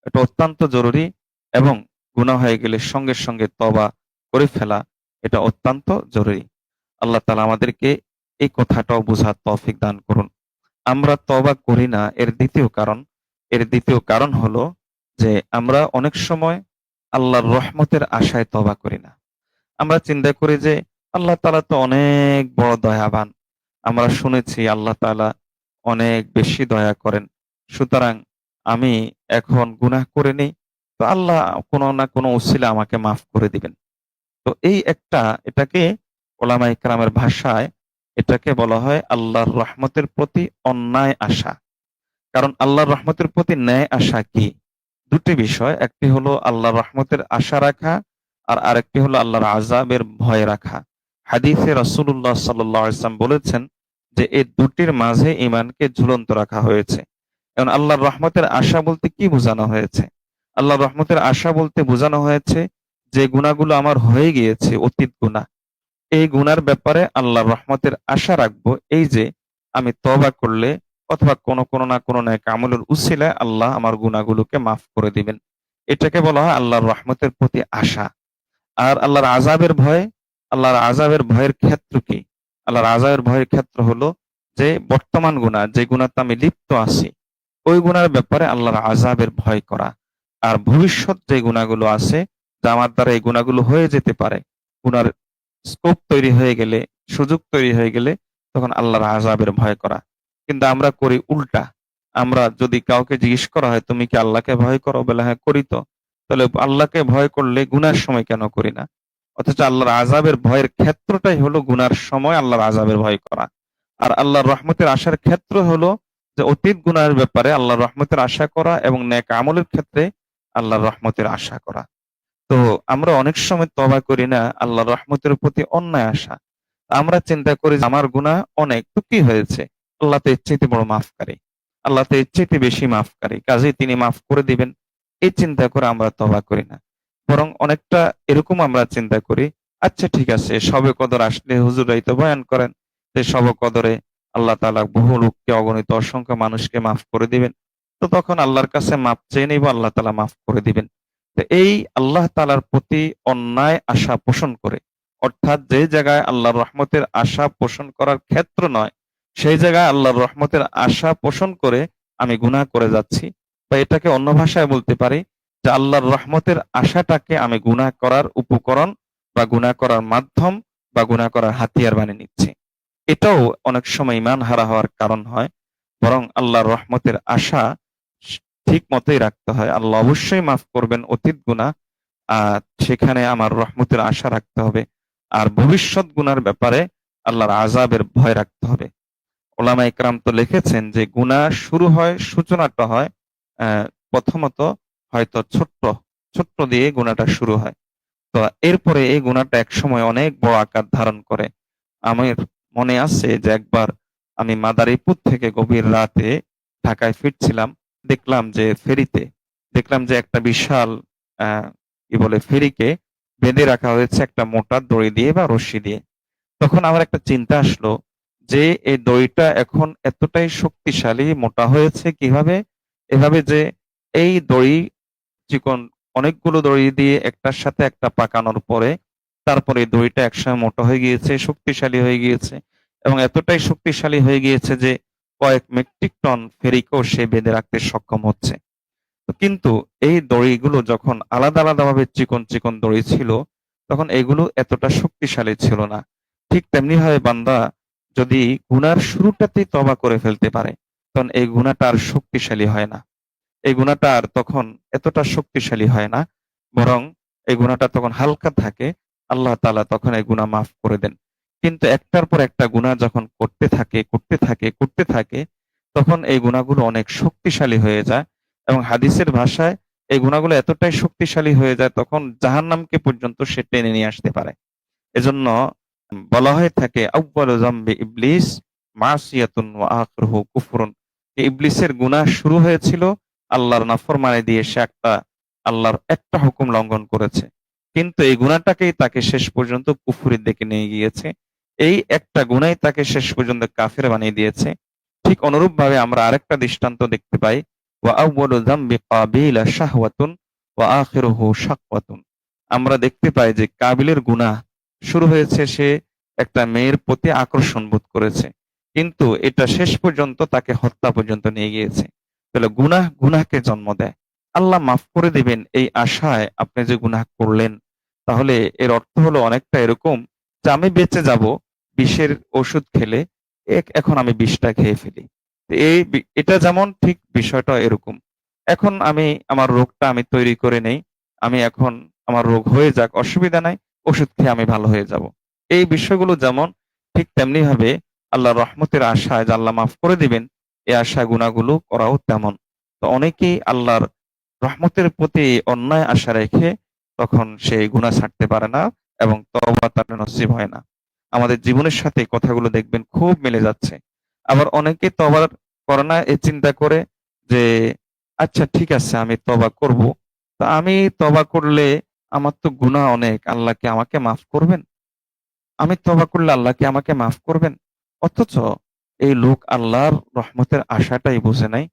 এটা অত্যন্ত জরুরি, এবং গুনাহ হয়ে গেলে সঙ্গে সঙ্গে তওবা করে ফেলা এটা অত্যন্ত জরুরি। আল্লাহ তাআলা আমাদেরকে এই কথাটাও বোঝার তৌফিক দান করুন। আমরা তওবা করি না এর দ্বিতীয় কারণ হলো যে আমরা অনেক সময় আল্লাহর রহমতের আশায় তওবা করি না। আমরা চিন্তা করি যে আল্লাহ তাআলা তো অনেক বড় দয়াবান। আমরা শুনেছি আল্লাহ তাআলা অনেক বেশি দয়া করেন। সুতরাং আমি এখন গুনাহ করে নেই। তো আল্লাহ কোন না কোন উসিলায় আমাকে মাফ করে দিবেন। তো এই একটা এটাকে ওলামায়ে কেরামের ভাষায় এটাকে বলা হয় আল্লাহর রহমতের প্রতি অন্যায় আশা। কারণ আল্লাহর রহমতের প্রতি ন্যায় আশা কি? দুটি বিষয়। একটি হলো আল্লাহর রহমতের আশা রাখা, আর আরেকটি হলো আল্লাহর আযাবের ভয় রাখা। হাদিসে রাসূলুল্লাহ সাল্লাল্লাহু আলাইহি ওয়াসাল্লাম বলেছেন যে এই দুটির মাঝে ঈমানকে ঝুলন্ত রাখা হয়েছে। এখন আল্লাহর রহমতের আশা বলতে কি বোঝানো হয়েছে? আল্লাহর রহমতের আশা বলতে বোঝানো হয়েছে যে গুনাহগুলো আমার হয়ে গিয়েছে, অতীত গুনাহ। এই গুনার ব্যাপারে আল্লাহর রহমতের আশা রাখবো, এই যে আমি তওবা করলে অথবা কোন না কোন নেক আমলের উসিলায় আল্লাহ আমার গুনাহগুলোকে মাফ করে দিবেন। এটাকে বলা হয় আল্লাহর রহমতের প্রতি আশা। আর আল্লাহর আযাবের ভয়, আল্লাহর আযাবের ভয়ের ক্ষেত্র কি? আল্লাহর আযাবের ভয়ের ক্ষেত্র হলো যে বর্তমান গুনাহ, যে গুনাহতে আমি লিপ্ত আছি, ওই গুনার ব্যাপারে আল্লাহর আযাবের ভয় করা। আর ভবিষ্যৎ যে গুনাহগুলো আছে, যা আমার দ্বারা এই গুনাহগুলো হয়ে যেতে পারে, গুনার স্কোপ তৈরি হয়ে গেলে, সুযোগ তৈরি হয়ে গেলে তখন আল্লাহর আযাবের ভয় করা। কিন্তু আমরা করি উল্টা। আমরা যদি কাউকে জিজ্ঞেস করা হয়, "তুমি কি আল্লাহকে ভয় করো?" বলে, "হ্যাঁ, করি তো।" তাহলে আল্লাহকে ভয় করলে গুনার সময় কেন করি না? অথচ আল্লাহর আযাবের ভয়ের ক্ষেত্রটাই হলো গুনার সময় আল্লাহর আযাবের ভয় করা। আর আল্লাহর রহমতের আশার ক্ষেত্র হলো যে অতীত গুনাহের ব্যাপারে আল্লাহর রহমতের আশা করা এবং নেক আমলের ক্ষেত্রে আল্লাহর রহমতের আশা করা। তো আমরা অনেক সময় তওবা করি না আল্লাহর রহমতের প্রতি অন্যায় আশা। আমরা চিন্তা করি যে আমার গুনাহ অনেক, তো কি হয়েছে? আল্লাহ তো এর চাইতে বড় মাফকারী। আল্লাহ তো এর চাইতে বেশি মাফকারী। কাজেই তিনি মাফ করে দিবেন। এই চিন্তা করে আমরা তওবা করি না। বরং অনেকটা এরকম আমরা চিন্তা করি, আচ্ছা ঠিক আছে, শবে কদর আসলে হুজুরাই তো বয়ান করেন যে শবে কদরে আল্লাহ তাআলা বহু লোককে, অগণিত অসংখ্য মানুষকে মাফ করে দিবেন। তো তখন আল্লাহর কাছে মাফ চেয়ে নিব, আল্লাহ তাআলা মাফ করে দিবেন। তো এই আল্লাহ তাআলার প্রতি অন্যায় আশা পোষণ করে, অর্থাৎ যে জায়গায় আল্লাহর রহমতের আশা পোষণ করার ক্ষেত্র নয়, সেই জায়গায় আল্লাহর রহমতের আশা পোষণ করে আমি গুনাহ করে যাচ্ছি। বা এটাকে অন্য ভাষায় বলতে পারি যে আল্লাহর রহমতের আশাটাকে আমি গুনাহ করার উপকরণ বা গুনাহ করার মাধ্যম বা গুনাহ করার হাতিয়ার বানিয়ে নিচ্ছি। এটাও অনেক সময় ঈমান হারা হওয়ার কারণ হয়। বরং আল্লাহর রহমতের আশা স ঠিক মতোই রাখতে হয়। আল্লাহ অবশ্যই মাফ করবেন অতীত গুনাহ। আ সেখানে আমার রহমতের আশা রাখতে হবে। আর ভবিষ্যৎ গুনার ব্যাপারে আল্লাহর আযাবের ভয় রাখতে হবে। ওলামায়ে কেরাম তো লিখেছেন যে গুনাহ শুরু হয়, সূচনাটা হয় অ্যা প্রথমত হয়তো ছোট্ট দিয়ে গুনাহটা শুরু হয়। তো এরপরে এই গুনাহটা একসময় অনেক বড় আকার ধারণ করে। আমার মনে আছে যে একবার আমি মাদারীপুর থেকে গভীর রাতে ঢাকায় ফিরছিলাম। দেখলাম যে ফেরিতে দেখলাম যে একটা বিশাল আ কি বলে ফেরিকে বেঁধে রাখা হয়েছে একটা মোটা দড়ি দিয়ে বা রশ্মি দিয়ে। তখন আমার একটা চিন্তা আসলো যে এই দড়িটা এখন এতটাই শক্তিশালী, মোটা হয়েছে কিভাবে? এভাবে যে এই দড়ি চিকন অনেকগুলো দড়ি দিয়ে একটার সাথে একটা পাকানোর পরে তারপরে এই দড়িটা একসময় মোটা হয়ে গিয়েছে, শক্তিশালী হয়ে গিয়েছে এবং এতটাই শক্তিশালী হয়ে গিয়েছে যে কয়েক মেট্রিক টন ফেরিকেও সে বেঁধে রাখতে সক্ষম হচ্ছে। তো কিন্তু এই দড়িগুলো যখন আলাদা ভাবে চিকন দড়ি ছিল, তখন এগুলো এতটা শক্তিশালী ছিল না। ঠিক তেমনিভাবে বান্দা যদি গুনার শুরুটাতেই তওবা করে ফেলতে পারে, তখন এই গুনাহটা আর শক্তিশালী হয় না। এই গুনাহটা আর তখন এতটা শক্তিশালী হয় না। বরং এই গুনাহটা তখন হালকা থাকে। আল্লাহ তাআলা তখন এই গুনাহ মাফ করে দেন। কিন্তু একটার পর একটা গুনাহ যখন করতে থাকে, তখন এই গুনাহগুলো অনেক শক্তিশালী হয়ে যায় এবং হাদিসের ভাষায় এই গুনাহগুলো এতটাই শক্তিশালী হয়ে যায় তখন জাহান্নামকে পর্যন্ত সে টেনে নিয়ে আসতে পারে। এজন্য বলা হয়ে থাকে আউয়ালু যামবি ইবলিস মাসিয়াতুন ওয়া আখিরুহু কুফরুন। ইবলিসের গুনাহ শুরু হয়েছিল আল্লাহর নাফরমানি দিয়ে, সে আল্লাহর একটা হুকুম লঙ্ঘন করেছে। কিন্তু এই গুনাহটাকেই তাকে শেষ পর্যন্ত কুফরির দিকে নিয়ে গিয়েছে। এই একটা গুনাহই তাকে শেষ পর্যন্ত কাফের বানিয়ে দিয়েছে। ঠিক অনুরূপভাবে আমরা আরেকটা দৃষ্টান্ত দেখতে পাই, ওয়া আউয়ালু যামবি কাবিলা শাহওয়াতুন ওয়া আখিরুহু শাকওয়াতুন। আমরা দেখতে পাই যে কাবিলের গুনাহ শুরু হয়েছে, সে একটা মেয়ের প্রতি আকর্ষণ বোধ করেছে। কিন্তু এটা শেষ পর্যন্ত তাকে হত্যা পর্যন্ত নিয়ে গিয়েছে। তাহলে গুনাহকে জন্ম দেয়। আল্লাহ মাফ করে দিবেন এই আশায় আপনি যে গুনাহ করলেন, তাহলে এর অর্থ হলো অনেকটা এরকম যে যে আমি বেঁচে যাব বিষের ওষুধ খেলে, এখন আমি বিষটা খেয়ে ফেলি। তো এটা যেমন ঠিক বিষয়টা এরকম। এখন আমি আমার রোগটা আমি তৈরি করে নেই। আমি এখন আমার রোগ হয়ে যাক, অসুবিধা নাই। ওষুধ খেয়ে আমি ভালো হয়ে যাব। এই বিষয়গুলো যেমন, ঠিক তেমনি ভাবে আল্লাহর রহমতের আশায় যে আল্লাহ মাফ করে দিবেন, এই আশা গুনাহগুলো করাও তেমন। তো অনেকেই আল্লাহর রহমতের প্রতি অন্যায় আশা রেখে তখন সে গুনাহ ছাড়তে পারে না এবং তওবা তার নসিব হয় না। আমাদের জীবনের সাথে এই কথাগুলো দেখবেন খুব মিলে যাচ্ছে। আবার অনেকে তওবা করে না এ চিন্তা করে যে, আচ্ছা ঠিক আছে আমি তওবা করব। তো আমি তওবা করলে আমার তো গুনাহ অনেক, আল্লাহ কি আমাকে মাফ করবেন? আমি তওবা করলে আল্লাহ কি আমাকে মাফ করবেন? অথচ এই লোক আল্লাহর রহমতের আশাটাই বুঝে নাই।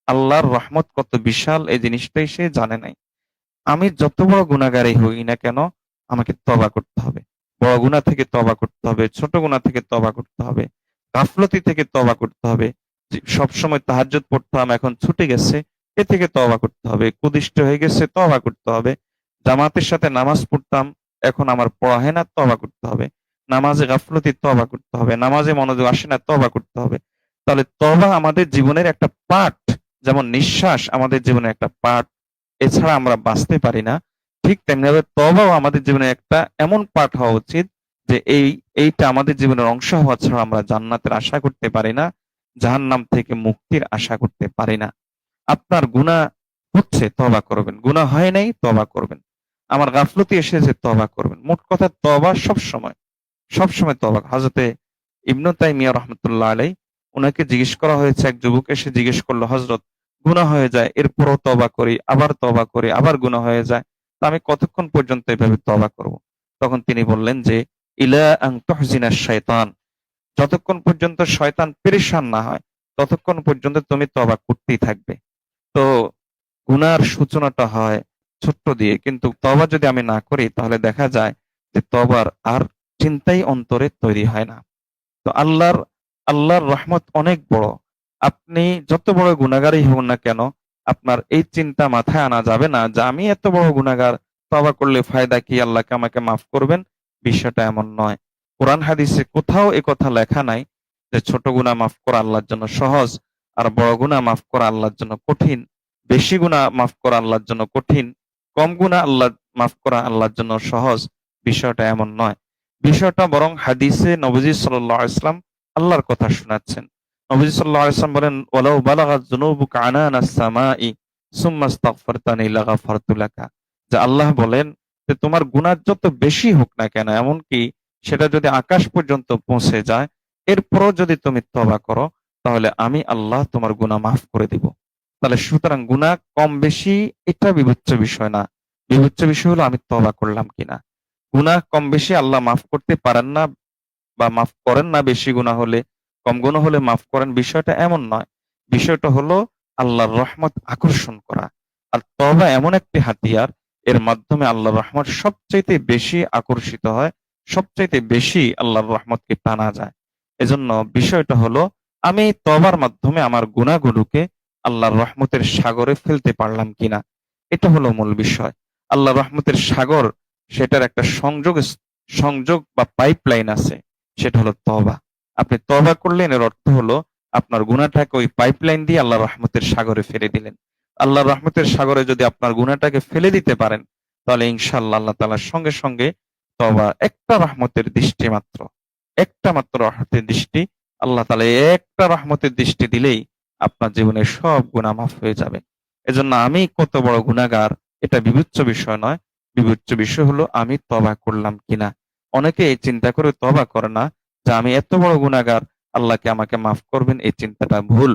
আল্লাহর রহমত কত বিশাল এই জিনিসটাই সে জানে নাই। আমি যত বড় গুনাহগারই হই না কেন, আমাকে তওবা করতে হবে। বড় গুনাহ থেকে তওবা করতে হবে, ছোট গুনাহ থেকে তওবা করতে হবে, গাফলতি থেকে তওবা করতে হবে। যে সবসময় তাহাজ্জুদ পড়তাম, এখন ছুটে গেছে, এ থেকে তওবা করতে হবে। কুদিষ্ট হয়ে গেছে, তওবা করতে হবে। জামাতের সাথে নামাজ পড়তাম, এখন আমার পড়া হয় না, তওবা করতে হবে। নামাজে গাফলতি, তওবা করতে হবে। নামাজে মনোযোগ আসে না, তওবা করতে হবে। তাহলে তওবা আমাদের জীবনের একটা পার্ট, যেমন নিঃশ্বাস আমাদের জীবনের একটা পার্ট। এছাড়া আমরা বাঁচতে পারি না। ঠিক তেমনিভাবে তওবাও আমাদের জীবনের একটা এমন পার্ট হওয়া উচিত যে এইটা আমাদের জীবনের অংশ হওয়া ছাড়া আমরা জান্নাতের আশা করতে পারি না, জাহান্নাম থেকে মুক্তির আশা করতে পারি না। আপনার গুনাহ হচ্ছে, তওবা করবেন। গুনাহ হয় নাই, তওবা করবেন। আমার গাফলতি এসেছে, তওবা করবেন। মোট কথা তওবা সবসময়, সবসময় তওবা। হযরতে ইবনে তাইমিয়া রাহমাতুল্লাহ আলাইহি, উনাকে জিজ্ঞেস করা হয়েছে, এক যুবক এসে জিজ্ঞেস করলো, হযরত গুনাহ হয়ে যায়, এরপরও তওবা করি, আবার তওবা করি, আবার গুনাহ হয়ে যায়। তো আমি কতক্ষণ পর্যন্ত এভাবে তওবা করব? তখন তিনি বললেন যে, ইলা আন তুহজিনা শাইতান, যতক্ষণ পর্যন্ত শয়তান পেরেশান না হয়, ততক্ষণ পর্যন্ত তুমি তওবা করতেই থাকবে। তো গুনার সূচনাটা হয় ছোট্ট দিয়ে, কিন্তু তওবা যদি আমি না করি তাহলে দেখা যায় যে তওবার আর চিন্তাই অন্তরে তৈরি হয় না। তো আল্লাহর রহমত অনেক বড়। আপনি যত বড় গুনাহগারই হন না কেন, আপনার এই চিন্তা মাথায় আনা যাবে না যে আমি এত বড় গুনাহগার, তওবা করলে ফায়দা কি? আল্লাহ কি আমাকে মাফ করবেন? বিষয়টা এমন নয়। কোরআন হাদিসে কোথাও এ কথা লেখা নাই যে ছোট গুনাহ মাফ করা আল্লাহর জন্য সহজ, আর বড় গুনাহ মাফ করা আল্লাহর জন্য কঠিন। বেশি গুনাহ মাফ করা আল্লাহর জন্য কঠিন। কম গুনাহ মাফ করা আল্লাহর জন্য সহজ। বিষয়টা এমন নয়। বিষয়টা বরং হাদিসে নবীজি সাল্লাল্লাহু আলাইহি ওয়াসাল্লাম আল্লাহর কথা শোনাচ্ছেন। নবীজি সাল্লাল্লাহু আলাইহি ওয়াসাল্লাম বলেন, ওয়ালাউ বালাগাত যুনুবুকা আনানাস সামাই সুম্মা আস্তাগফারতানি লাগাফারতু লাকা। যে আল্লাহ বলেন যে তোমার গুনাহ যত বেশি হোক না কেন, এমনকি সেটা যদি আকাশ পর্যন্ত পৌঁছে যায়, এরপরও যদি তুমি তওবা করো, তাহলে আমি আল্লাহ তোমার গুনাহ মাফ করে দিব। তাহলে সুতরাং গুনাহ কম বেশি এটা বিবেচ্য বিষয় না। বিবেচ্য বিষয় হলো আমি তওবা করলাম কিনা। গুনাহ কম বেশি আল্লাহ মাফ করতে পারেন না বা মাফ করেন না বেশি গুনাহ হলে, কম গুনাহ হলে মাফ করেন, বিষয়টা এমন নয়। বিষয়টা হলো আল্লাহর রহমত আকর্ষণ করা। আর তওবা এমন একটি হাতিয়ার, এর মাধ্যমে আল্লাহর রহমত সবচাইতে বেশি আকর্ষিত হয়, সবচাইতে বেশি আল্লাহর রহমতকে টানা যায়। এজন্য বিষয়টা হলো আমি তওবার মাধ্যমে আমার গুনাহগুলোকে আল্লাহর রহমতের সাগরে ফেলতে পারলাম কিনা। এটা হলো মূল বিষয়। আল্লাহর রহমতের সাগর, সেটার একটা সংযোগ বা পাইপলাইন আছে, সেটা হলো তওবা। আপনি তওবা করলেন, এর অর্থ হলো আপনার গুনাহটাকে ওই পাইপলাইন দিয়ে আল্লাহর রহমতের সাগরে ফেলে দিলেন। আল্লাহর রহমতের সাগরে যদি আপনার গুনাহটাকে ফেলে দিতে পারেন, তাহলে ইনশাআল্লাহ আল্লাহ তাআলার সঙ্গে সঙ্গে তওবা, একটা রহমতের দৃষ্টি মাত্র, একটা মাত্র রহমতের দৃষ্টি, আল্লাহ তাআলা একটা রহমতের দৃষ্টি দিলেই আপনার জীবনের সব গুনাহ মাফ হয়ে যাবে। এজন্য আমি কত বড় গুনাহগার এটা বিবেচ্য বিষয় নয়। বিবেচ্য বিষয় হলো আমি তওবা করলাম কিনা। অনেকে এই চিন্তা করে তওবা করে না যে আমি এত বড় গুনাহগার, আল্লাহ কি আমাকে মাফ করবেন? এই চিন্তাটা ভুল।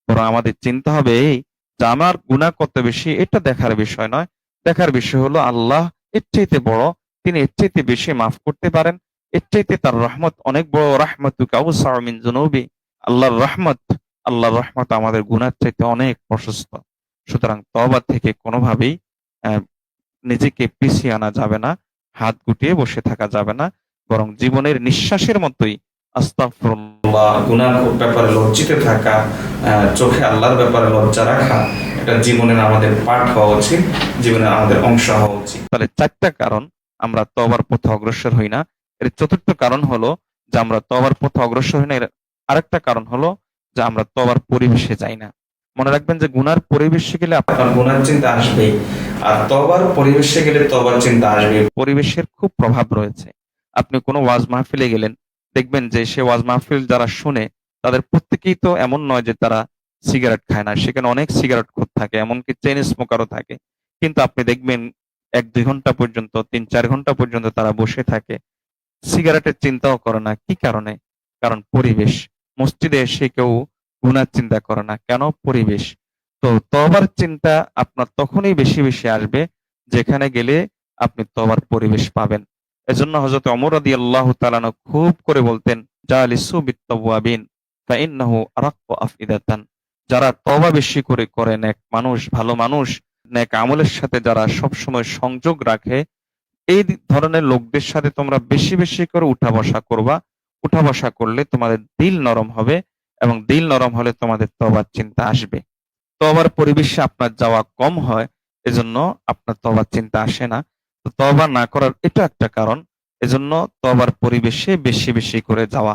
বরং আমাদের চিন্তা হবে এই যে আমার গুনাহ কত বেশি এটা দেখার বিষয় নয়। দেখার বিষয় হলো আল্লাহ এর চাইতে বড়, তিনি এর চাইতে বেশি মাফ করতে পারেন। এর চাইতে তার রহমত অনেক বড়। রাহমাতুকা আওসাউ মিন যুনুবি। আল্লাহর রহমত, আল্লাহর রহমত আমাদের গুনাহের চাইতে অনেক প্রশস্ত। সুতরাং তওবা থেকে কোনোভাবেই অ্যা নিজেকে পিছিয়ে আনা যাবে না, হাত গুটিয়ে বসে থাকা যাবে না। বরং জীবনের নিঃশ্বাসের মতোই আস্তাগফিরুল্লাহ, গুনাহর ব্যাপারে লজ্জিত থাকা, চোখে আল্লাহর ব্যাপারে লজ্জা রাখা, এটা জীবনের আমাদের পাঠ হওয়া উচিত, জীবনের আমাদের অংশ হওয়া উচিত। তাহলে ৪টা কারণ আমরা তওবার পথে অগ্রসর হই না। এর চতুর্থ কারণ হলো যে আমরা তওবার পথে অগ্রসর হই না। এর আরেকটা কারণ হলো যে আমরা তওবার পরিবেশে যাই না। মনে রাখবেন যে গুনার পরিবেশে গেলে আপনার গুনার চিন্তা আসবেই, আর তওবার পরিবেশে গেলে তওবার চিন্তা আসবে। পরিবেশের খুব প্রভাব রয়েছে। আপনি কোনো ওয়াজ মাহফিলে গেলেন, দেখবেন যে সে ওয়াজ মাহফিল যারা শুনে তাদের প্রত্যেকেই তো এমন নয় যে তারা সিগারেট খায় না, সেখানে অনেক সিগারেট খোর থাকে, এমনকি চেইন স্মোকারও থাকে। কিন্তু আপনি দেখবেন 1-2 ঘন্টা পর্যন্ত, 3-4 ঘন্টা পর্যন্ত তারা বসে থাকে, সিগারেটের চিন্তাও করে না। কি কারণে? কারণ পরিবেশ। মসজিদে এসে কেউ গুনার চিন্তা করে না, কেন? পরিবেশ। তো তওবার চিন্তা আপনার তখনই বেশি বেশি আসবে যেখানে গেলে আপনি তওবার পরিবেশ পাবেন। এজন্য হযরত ওমর রাদিয়াল্লাহু তাআলা আনহু খুব করে বলতেন, জালিসু বিত-তাওয়াবিন ফাইন্নাহু আরাক্কু আফইদাতান। যারা তওবা বেশি করে করে, নেক মানুষ, ভালো মানুষ, নেক আমলের সাথে যারা সবসময় সংযোগ রাখে, এই ধরনের লোকদের সাথে তোমরা বেশি বেশি করে উঠা বসা করবা। উঠা বসা করলে তোমাদের দিল নরম হবে, এবং দিল নরম হলে তোমাদের তওবার চিন্তা আসবে। তওবার পরিবেশে আপনার যাওয়া কম হয়, এজন্য আপনার তওবার চিন্তা আসে না। তো তওবা না করার এটা একটা কারণ। এজন্য তওবার পরিবেশে বেশি বেশি করে যাওয়া।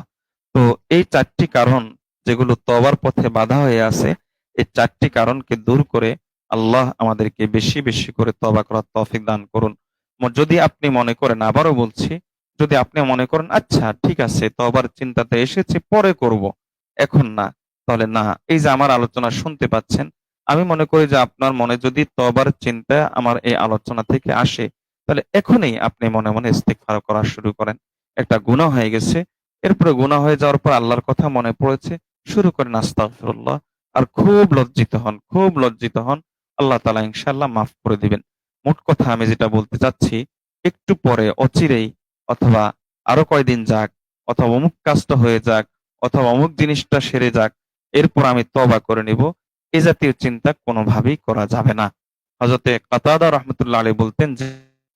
তো এই 4টি কারণ যেগুলো তওবার পথে বাধা হয়ে আছে, এই 4টি কারণকে দূর করে আল্লাহ আমাদেরকে বেশি বেশি করে তওবা করার তৌফিক দান করুন। যদি আপনি মনে করেন, আবারও বলছি, যদি আপনি মনে করেন আচ্ছা ঠিক আছে তওবার চিন্তাতে এসেছি পরে করব, এখন না, তাহলে না। এই যে আমার আলোচনা শুনতে পাচ্ছেন, আমি মনে করি যে আপনার মনে যদি তওবার চিন্তা আমার এই আলোচনা থেকে আসে, তাহলে এখনই আপনি মনে মনে ইস্তিগফার করা শুরু করেন। একটা গুনাহ হয়ে গেছে, এরপরে গুনাহ হয়ে যাওয়ার পর আল্লাহর কথা মনে পড়েছে, শুরু করেন আস্তাগফিরুল্লাহ। আর খুব লজ্জিত হন, খুব লজ্জিত হন। আল্লাহ তাআলা ইনশাআল্লাহ মাফ করে দিবেন। মোট কথা আমি যেটা বলতে চাচ্ছি, একটু পরে অচিরেই, অথবা আরো কয়দিন যাক, অথবা অমুক কাজটা হয়ে যাক, অথবা অমুক জিনিসটা সেরে যাক, এরপর আমি তওবা করে নিব, এ জাতীয় চিন্তা কোনোভাবেই করা যাবে না। হযরতে কাতাদা রাহমাতুল্লাহ আলাইহি বলতেন যে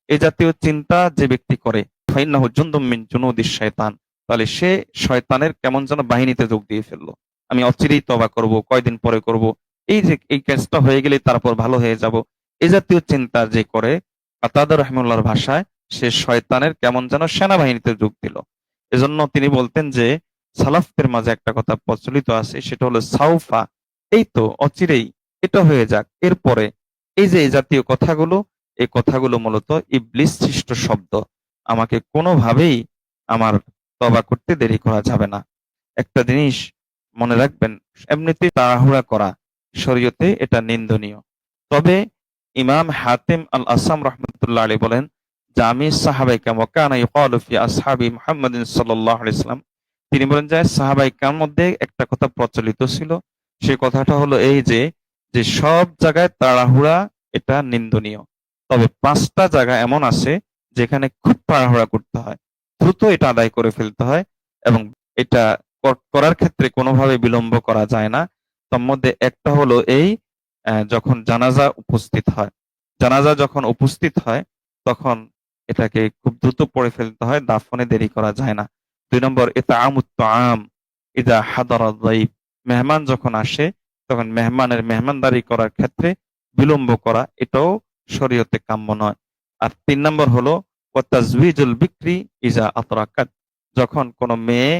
এ জাতীয় চিন্তা যে ব্যক্তি করে, ফাইন্নাহু জুনদুম মিন জুনুদিশ শায়তান, তাহলে সে শয়তানের কেমন যেন বাহিনীতে যোগ দিয়ে ফেললো। আমি অচিরেই তওবা করব, কয়দিন পরে করব, এই যে এই কাজটা হয়ে গেলে তারপর ভালো হয়ে যাব, এ জাতীয় চিন্তা যে করে, কাতাদা রাহিমাহুল্লাহর ভাষায়, সে শয়তানের কেমন যেন সেনাবাহিনীতে যোগ দিল। এজন্য তিনি বলতেন যে সালাফদের মাঝে একটা কথা প্রচলিত আছে, সেটা হলো সাউফা, এই তো অচিরেই, এটা হয়ে যাক, এরপরে। এই যে এই জাতীয় কথাগুলো, এই কথাগুলো মূলত ইবলিস সৃষ্ট শব্দ। আমাকে কোনোভাবেই আমার তওবা করতে দেরি করা যাবে না। একটা জিনিস মনে রাখবেন, এমনিতেই তাড়াহুড়া করা শরীয়তে এটা নিন্দনীয়। তবে ইমাম হাতিম আল আসাম রহমতুল্লাহ আলী বলেন যে আমি সাহাবায়ে কেরাম ওয়া কানা ইউকালু ফি আসহাবি মুহাম্মাদিন সাল্লাল্লাহু আলাইহি ওয়াসাল্লাম, তিনি বলেন যে সাহাবায়ে কেরামের মধ্যে একটা কথা প্রচলিত ছিল। সেই কথাটা হলো এই যে, যে সব জায়গায় তাড়াহুড়া এটা নিন্দনীয়। তবে 5টা জায়গা এমন আছে যেখানে খুব তাড়াহুড়া করতে হয়, দ্রুত এটা আদায় করে ফেলতে হয়, এবং এটা করার ক্ষেত্রে কোনোভাবে বিলম্ব করা যায় না। তার মধ্যে একটা হলো এই, যখন জানাজা উপস্থিত হয়। জানাজা যখন উপস্থিত হয় তখন এটাকে খুব দ্রুত পড়ে ফেলতে হয়, দাফনে দেরি করা যায় না। 2 নম্বর ইতআমুত তাআম ইযা হাদারা যায়ফ, মেহমান যখন আসে তখন মেহমানের মেহমানদারি করার ক্ষেত্রে বিলম্ব করা, এটাও শরীয়তে কাম্য নয়। আর 3 নম্বর হলো ওয়া তাজওয়িজুল বিকরি ইযা আতরাকাত, যখন কোনো মেয়ে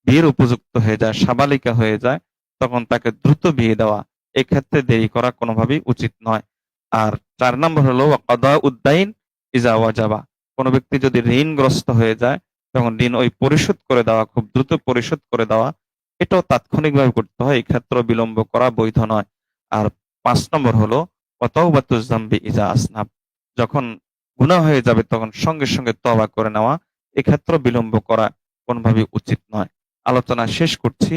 বিয়ের উপযুক্ত হয়ে যায়, সাবালিকা হয়ে যায়, তখন তাকে দ্রুত বিয়ে দেওয়া, এক্ষেত্রে দেরি করা কোনোভাবেই উচিত নয়। আর 4 নম্বর হলো কাদাউদ দাইন ইজা ওয়াজাবা, কোন ব্যক্তি যদি ঋণগ্রস্ত হয়ে যায় তখন ঋণ ওই পরিশোধ করে দেওয়া, খুব দ্রুত পরিশোধ করে দেওয়া, এটাও তাৎক্ষণিকভাবে করতে হয়, এক্ষেত্রে বিলম্ব করা বৈধ নয়। আর 5 নম্বর হলো ওয়া তাওবাতুজ যামবি ইজা আসনাব, যখন গুনাহ হয়ে যাবে তখন সঙ্গে সঙ্গে তওবা করে নেওয়া, এক্ষেত্রে বিলম্ব করা কোনোভাবেই উচিত নয়। আলোচনা শেষ করছি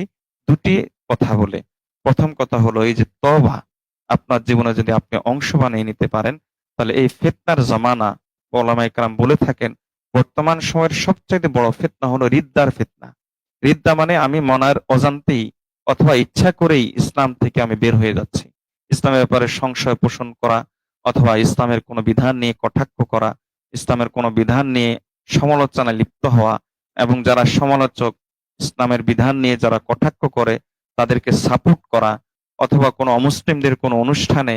2টি কথা বলে। প্রথম কথা হলো এই যে তওবা আপনার জীবনে যদি আপনি অংশ বানিয়ে নিতে পারেন, তাহলে এই ফিতনার জামানা, ওলামায়ে কেরাম বলে থাকেন বর্তমান সময়ের সবচাইতে বড় ফিতনা হলো রিদ্দার ফিতনা। রিদ্দা মানে আমি মনের অজান্তেই অথবা ইচ্ছা করেই ইসলাম থেকে আমি বের হয়ে যাচ্ছি। ইসলামের ব্যাপারে সংশয় পোষণ করা, অথবা ইসলামের কোনো বিধান নিয়ে কটাক্ষ করা, ইসলামের কোনো বিধান নিয়ে সমালোচনায় লিপ্ত হওয়া, এবং যারা সমালোচক, ইসলামের বিধান নিয়ে যারা কটাক্ষ করে তাদেরকে সাপোর্ট করা, অথবা কোনো অমুসলিমদের কোনো অনুষ্ঠানে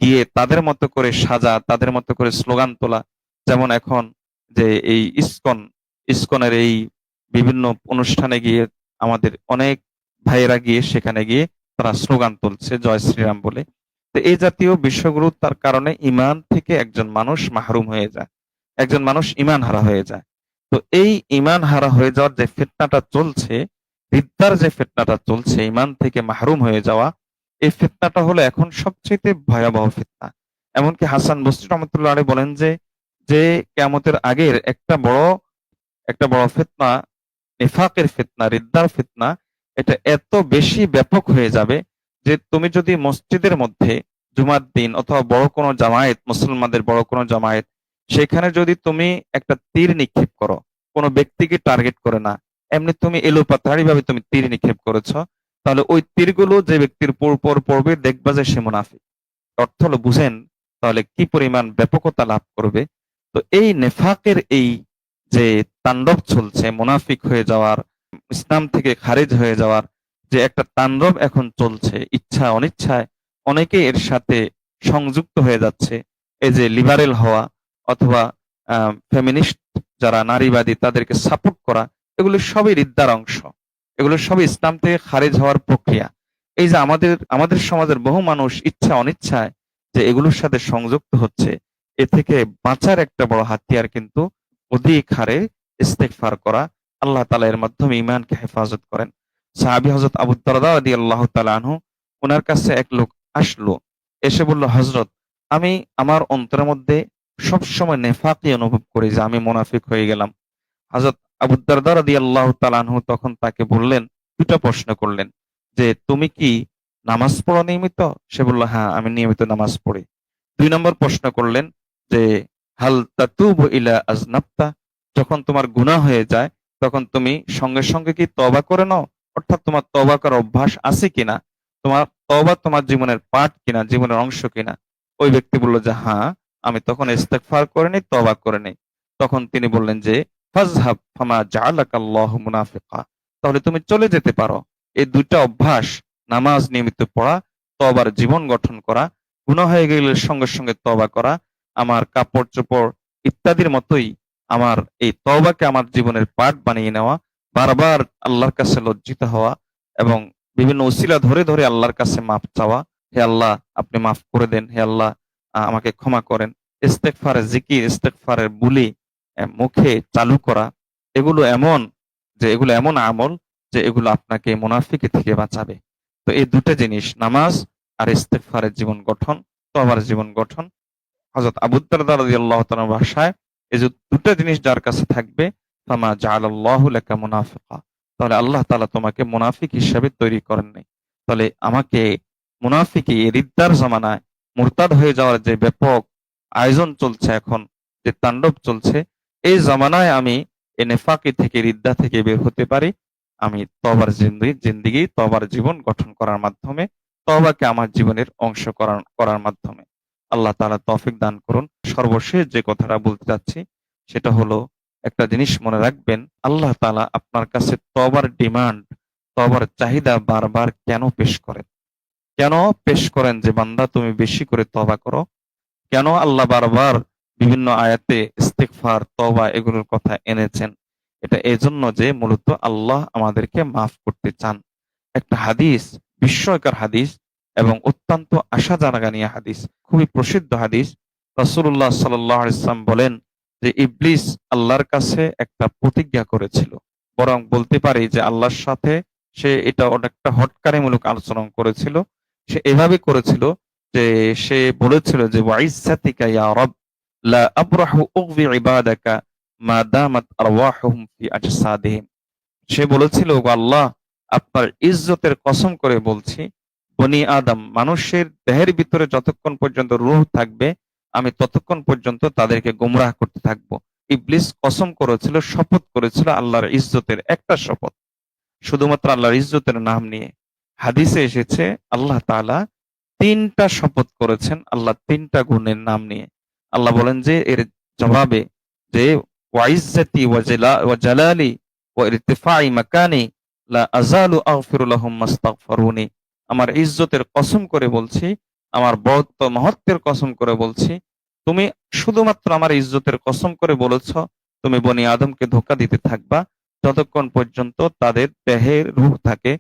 গিয়ে তাদের মতো করে সাজা, তাদের মতো করে স্লোগান তোলা। যেমন এখন যে এই ইসকন ইসকনের এই বিভিন্ন অনুষ্ঠানে গিয়ে আমাদের অনেক ভাইয়েরা গিয়ে সেখানে গিয়ে তারা স্লোগান তুলছে জয় শ্রীরাম বলে। তো এই জাতীয় বিষয়গুলো তার কারণে ইমান থেকে একজন মানুষ মাহরুম হয়ে যায়, একজন মানুষ ইমান হারা হয়ে যায়। তো এই ইমান হারা হয়ে যাওয়ার যে ফিতনাটা চলছে, রিদ্দার যে ফিতনাটা চলছে, ইমান থেকে মাহরুম হয়ে যাওয়া, এই ফিতনাটা হলো এখন সবচেয়ে ভয়াবহ ফিতনা। এমনকি হাসান বসরি রহমতুল্লাহ আলাইহি বলেন যে যে কিয়ামতের আগের একটা বড় ফিতনা, নিফাকের ফিতনা, রিদ্দার ফিতনা, এটা এত বেশি ব্যাপক হয়ে যাবে যে তুমি যদি মসজিদের মধ্যে জুমার দিন অথবা বড় কোনো জামায়াত, মুসলমানদের বড় কোনো জামায়াত, সেখানে যদি তুমি একটা তীর নিক্ষেপ করো, কোনো ব্যক্তিকে টার্গেট করে না, এমনি তুমি এলোপাতাড়ি ভাবে তুমি তীর নিক্ষেপ করেছো, তাহলে ওই তীরগুলো যে ব্যক্তির পর পড়বে দেখবা যে সে মুনাফিক। অর্থ হলো বুঝেন তাহলে কি পরিমাণ ব্যাপকতা লাভ করবে। তো এই নেফাকের এই যে তাণ্ডব চলছে, মুনাফিক হয়ে যাওয়ার, ইসলাম থেকে খারিজ হয়ে যাওয়ার যে একটা তাণ্ডব এখন চলছে, ইচ্ছা অনিচ্ছায় অনেকে এর সাথে সংযুক্ত হয়ে যাচ্ছে। এই যে লিবারেল হওয়া অথবা ফেমিনিস্ট যারা নারীবাদী তাদেরকে সাপোর্ট করা, এগুলো সবই রিদ্দার অংশ, এগুলো সবই ইসলাম থেকে খারিজ হওয়ার প্রক্রিয়া। এই যে আমাদের আমাদের সমাজের বহু মানুষ ইচ্ছা অনিচ্ছায় যে এগুলোর সাথে সংযুক্ত হচ্ছে, এ থেকে বাঁচার একটা বড় হাতিয়ার কিন্তু অধিক হারে ইস্তেগফার করা। আল্লাহ তাআলা এর মাধ্যমে ঈমানকে হেফাজত করেন। সাহাবী হযরত আবু দারদা রাদিয়াল্লাহু তাআলা আনহু, উনার কাছে এক লোক আসলো, এসে বলল, হযরত, আমি আমার অন্তরের মধ্যে সবসময় নেফাকই অনুভব করি যে আমি মুনাফিক হয়ে গেলাম। হযরত আবু দারদা রাদিয়াল্লাহু তাআলা আনহু তখন তাকে বললেন, দুটো প্রশ্ন করলেন যে তুমি কি নামাজ পড়ো নিয়মিত? সে বলল, হ্যাঁ, আমি নিয়মিত নামাজ পড়ি। ২ নম্বর প্রশ্ন করলেন যে হাল তাতুবু ইলা আজনাবতা, যখন তোমার গুনাহ হয়ে যায় তখন তুমি সঙ্গে সঙ্গে কি তওবা করে নাও? অর্থাৎ তোমার তওবা করার অভ্যাস আছে কিনা? তোমার তওবা তোমার জীবনের পার্ট কিনা, জীবনের অংশ কিনা? ওই ব্যক্তি বলল যে হ্যাঁ, আমি তখন ইস্তেগফার করে নেই, তওবা করে নেই। তখন তিনি বললেন যে ফাযহাব ফামা জাআলাকাল্লাহু মুনাফিকা, তাহলে তুমি চলে যেতে পারো। এই দুইটা অভ্যাস, নামাজ নিয়মিত পড়া, তওবার জীবন গঠন করা, গুনাহ হয়ে গেলে সঙ্গে সঙ্গে তওবা করা, আমার কাপড় চোপড় ইত্যাদির মতোই আমার এই তওবাকে আমার জীবনের পার্ট বানিয়ে নেওয়া, বারবার আল্লাহর কাছে লজ্জিত হওয়া এবং বিভিন্ন উসিলা ধরে ধরে আল্লাহর কাছে মাফ চাওয়া। হে আল্লাহ, আপনি মাফ করে দেন, হে আল্লাহ আমাকে ক্ষমা করেন। ইস্তেগফারের জিকির, ইস্তেগফারের বুলি মুখে চালু করা, এগুলো এমন আমল যে এগুলো আপনাকে মুনাফিকি থেকে বাঁচাবে। তো এই দুটো জিনিস, নামাজ আর ইস্তেগফারের জীবন গঠন, তওবার জীবন গঠন, হযরত আবু দারদা রাদিয়াল্লাহু তাআলার ভাষায় এই যে দুটো জিনিস যার কাছে থাকবে, ফামা জাআলাল্লাহু লাকা মুনাফিকা, তাহলে আল্লাহ তাআলা তোমাকে মুনাফিক হিসেবে তৈরি করেন নাই। তাহলে আমাকে মুনাফিকি, রিদ্দার জামানায় মুরতাদ হয়ে যাওয়ার যে ব্যাপক আয়োজন চলছে এখন, যে তাণ্ডব চলছে, এই জামানায় আমি এই নেফাকি থেকে, রিদ্দা থেকে বের হতে পারি আমি তওবার জিন্দেগি, তওবার জীবন গঠন করার মাধ্যমে, তওবাকে আমার জীবনের অংশ করার মাধ্যমে। আল্লাহ তাআলা তৌফিক দান করুন। সর্বশেষ যে কথাটা বলতে চাচ্ছি সেটা হলো, একটা জিনিস মনে রাখবেন, আল্লাহ তাআলা আপনার কাছে তওবার ডিমান্ড, তওবার চাহিদা বারবার কেন পেশ করেন? কেন পেশ করেন যে বান্দা তুমি বেশি করে তওবা করো? কেন আল্লাহ বারবার বিভিন্ন আয়াতে ইস্তিগফার, তওবা এগুলোর কথা এনেছেন? এটা এজন্য যে মূলত আল্লাহ আমাদেরকে মাফ করতে চান। একটা হাদিস, বিস্ময়কর হাদিস এবং অত্যন্ত আশা জানাগানিয়া হাদিস, খুবই প্রসিদ্ধ হাদিস। রাসূলুল্লাহ সাল্লাল্লাহু আলাইহি ওয়াসাল্লাম বলেন যে ইবলিস আল্লাহর কাছে একটা প্রতিজ্ঞা করেছিল, বরং বলতে পারি যে আল্লাহর সাথে সে এটা অনেকটা হটকারিমূলক আলোচনা করেছিল। সে এভাবে করেছিল যে সে বলেছিল যে ওয়াইজ্জাতিকা ইয়া রব লা আবরাহু উগবি ইবাদাকা মা দামাত আরওয়াহুহুম ফি আজসাদিহিম। সে বলেছিল, ওগো আল্লাহ, আপনার ইজ্জতের কসম করে বলছি, বনি আদম, মানুষের দেহের ভিতরে যতক্ষণ পর্যন্ত রূহ থাকবে আমি ততক্ষণ পর্যন্ত তাদেরকে গোমরাহ করতে থাকবো। ইবলিস কসম করেছিল, শপথ করেছিল আল্লাহর ইজ্জতের একটা শপথ, শুধুমাত্র আল্লাহর ইজ্জতের নাম নিয়ে। হাদিসে এসেছে আল্লাহ তাআলা ৩টা শপথ করেছেন আল্লাহ ৩টা গুণের নাম নিয়ে। আল্লাহ বলেন যে এর জবাবে যে ওয়াইজ্জাতি ওয়া জালালি ওয়া ইরতিফাই মাকানি লা আযালু আগফিরু লাহুম মাস্তাগফিরুনি। আমার ইজ্জতের কসম করে বলছি, আমার বড়ত্ব মহত্বের কসম করে বলছি, তুমি শুধুমাত্র আমার ইজ্জতের কসম করে বলেছ, তুমি বনি আদমকে ধোঁকা দিতে থাকবা যতক্ষণ পর্যন্ত তাদের দেহে রূহ থাকে।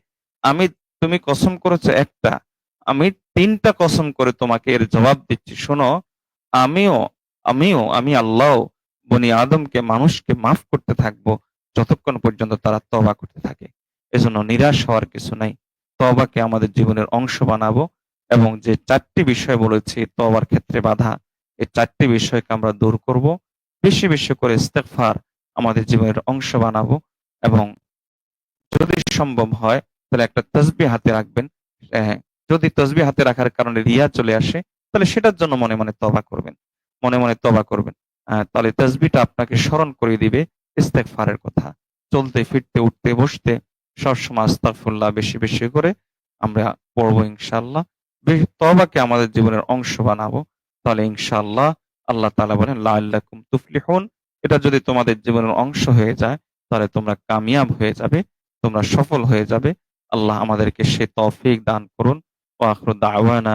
আমি তুমি কসম করেছো একটা, আমি ৩টা কসম করে তোমাকে এর জবাব দিচ্ছি। শোনো, আমিও আমি আল্লাহ বনি আদমকে, মানুষকে মাফ করতে থাকবো যতক্ষণ পর্যন্ত তারা তওবা করতে থাকে। এজন্য নিরাশ হওয়ার কিছু নাই। তওবাকে আমাদের জীবনের অংশ বানাবো এবং যে ৪টি বিষয় বলেছি তওবার ক্ষেত্রে বাধা, এই ৪টি বিষয়কে আমরা দূর করব। বেশি বেশি করে ইস্তেগফার আমাদের জীবনের অংশ বানাবো এবং যদি সম্ভব হয় তাহলে একটা তাসবিহ হাতে রাখবেন। হ্যাঁ, যদি তাসবিহ হাতে রাখার কারণে রিয়া চলে আসে তাহলে সেটার জন্য মনে মনে তওবা করবেন। মনে মনে তওবা করবেন। তাহলে তাসবিহটা আপনাকে স্মরণ করিয়ে দিবে ইস্তেগফারের কথা। চলতে ফিরতে উঠতে বসতে সবসময় আস্তাগফিরুল্লাহ বেশি বেশি করে আমরা পড়বো ইনশাআল্লাহ। তওবাকে আমাদের জীবনের অংশ বানাবো। তাহলে ইনশাআল্লাহ আল্লাহ তাআলা বলেন লাআল্লাকুম তুফলিহুন। এটা যদি তোমাদের জীবনের অংশ হয়ে যায় তাহলে তোমরা কামিয়াব হয়ে যাবে। তোমরা সফল হয়ে যাবে। আল্লাহ আমাদেরকে সে তৌফিক দান করুন। ওয়া আখিরু দাওয়ানা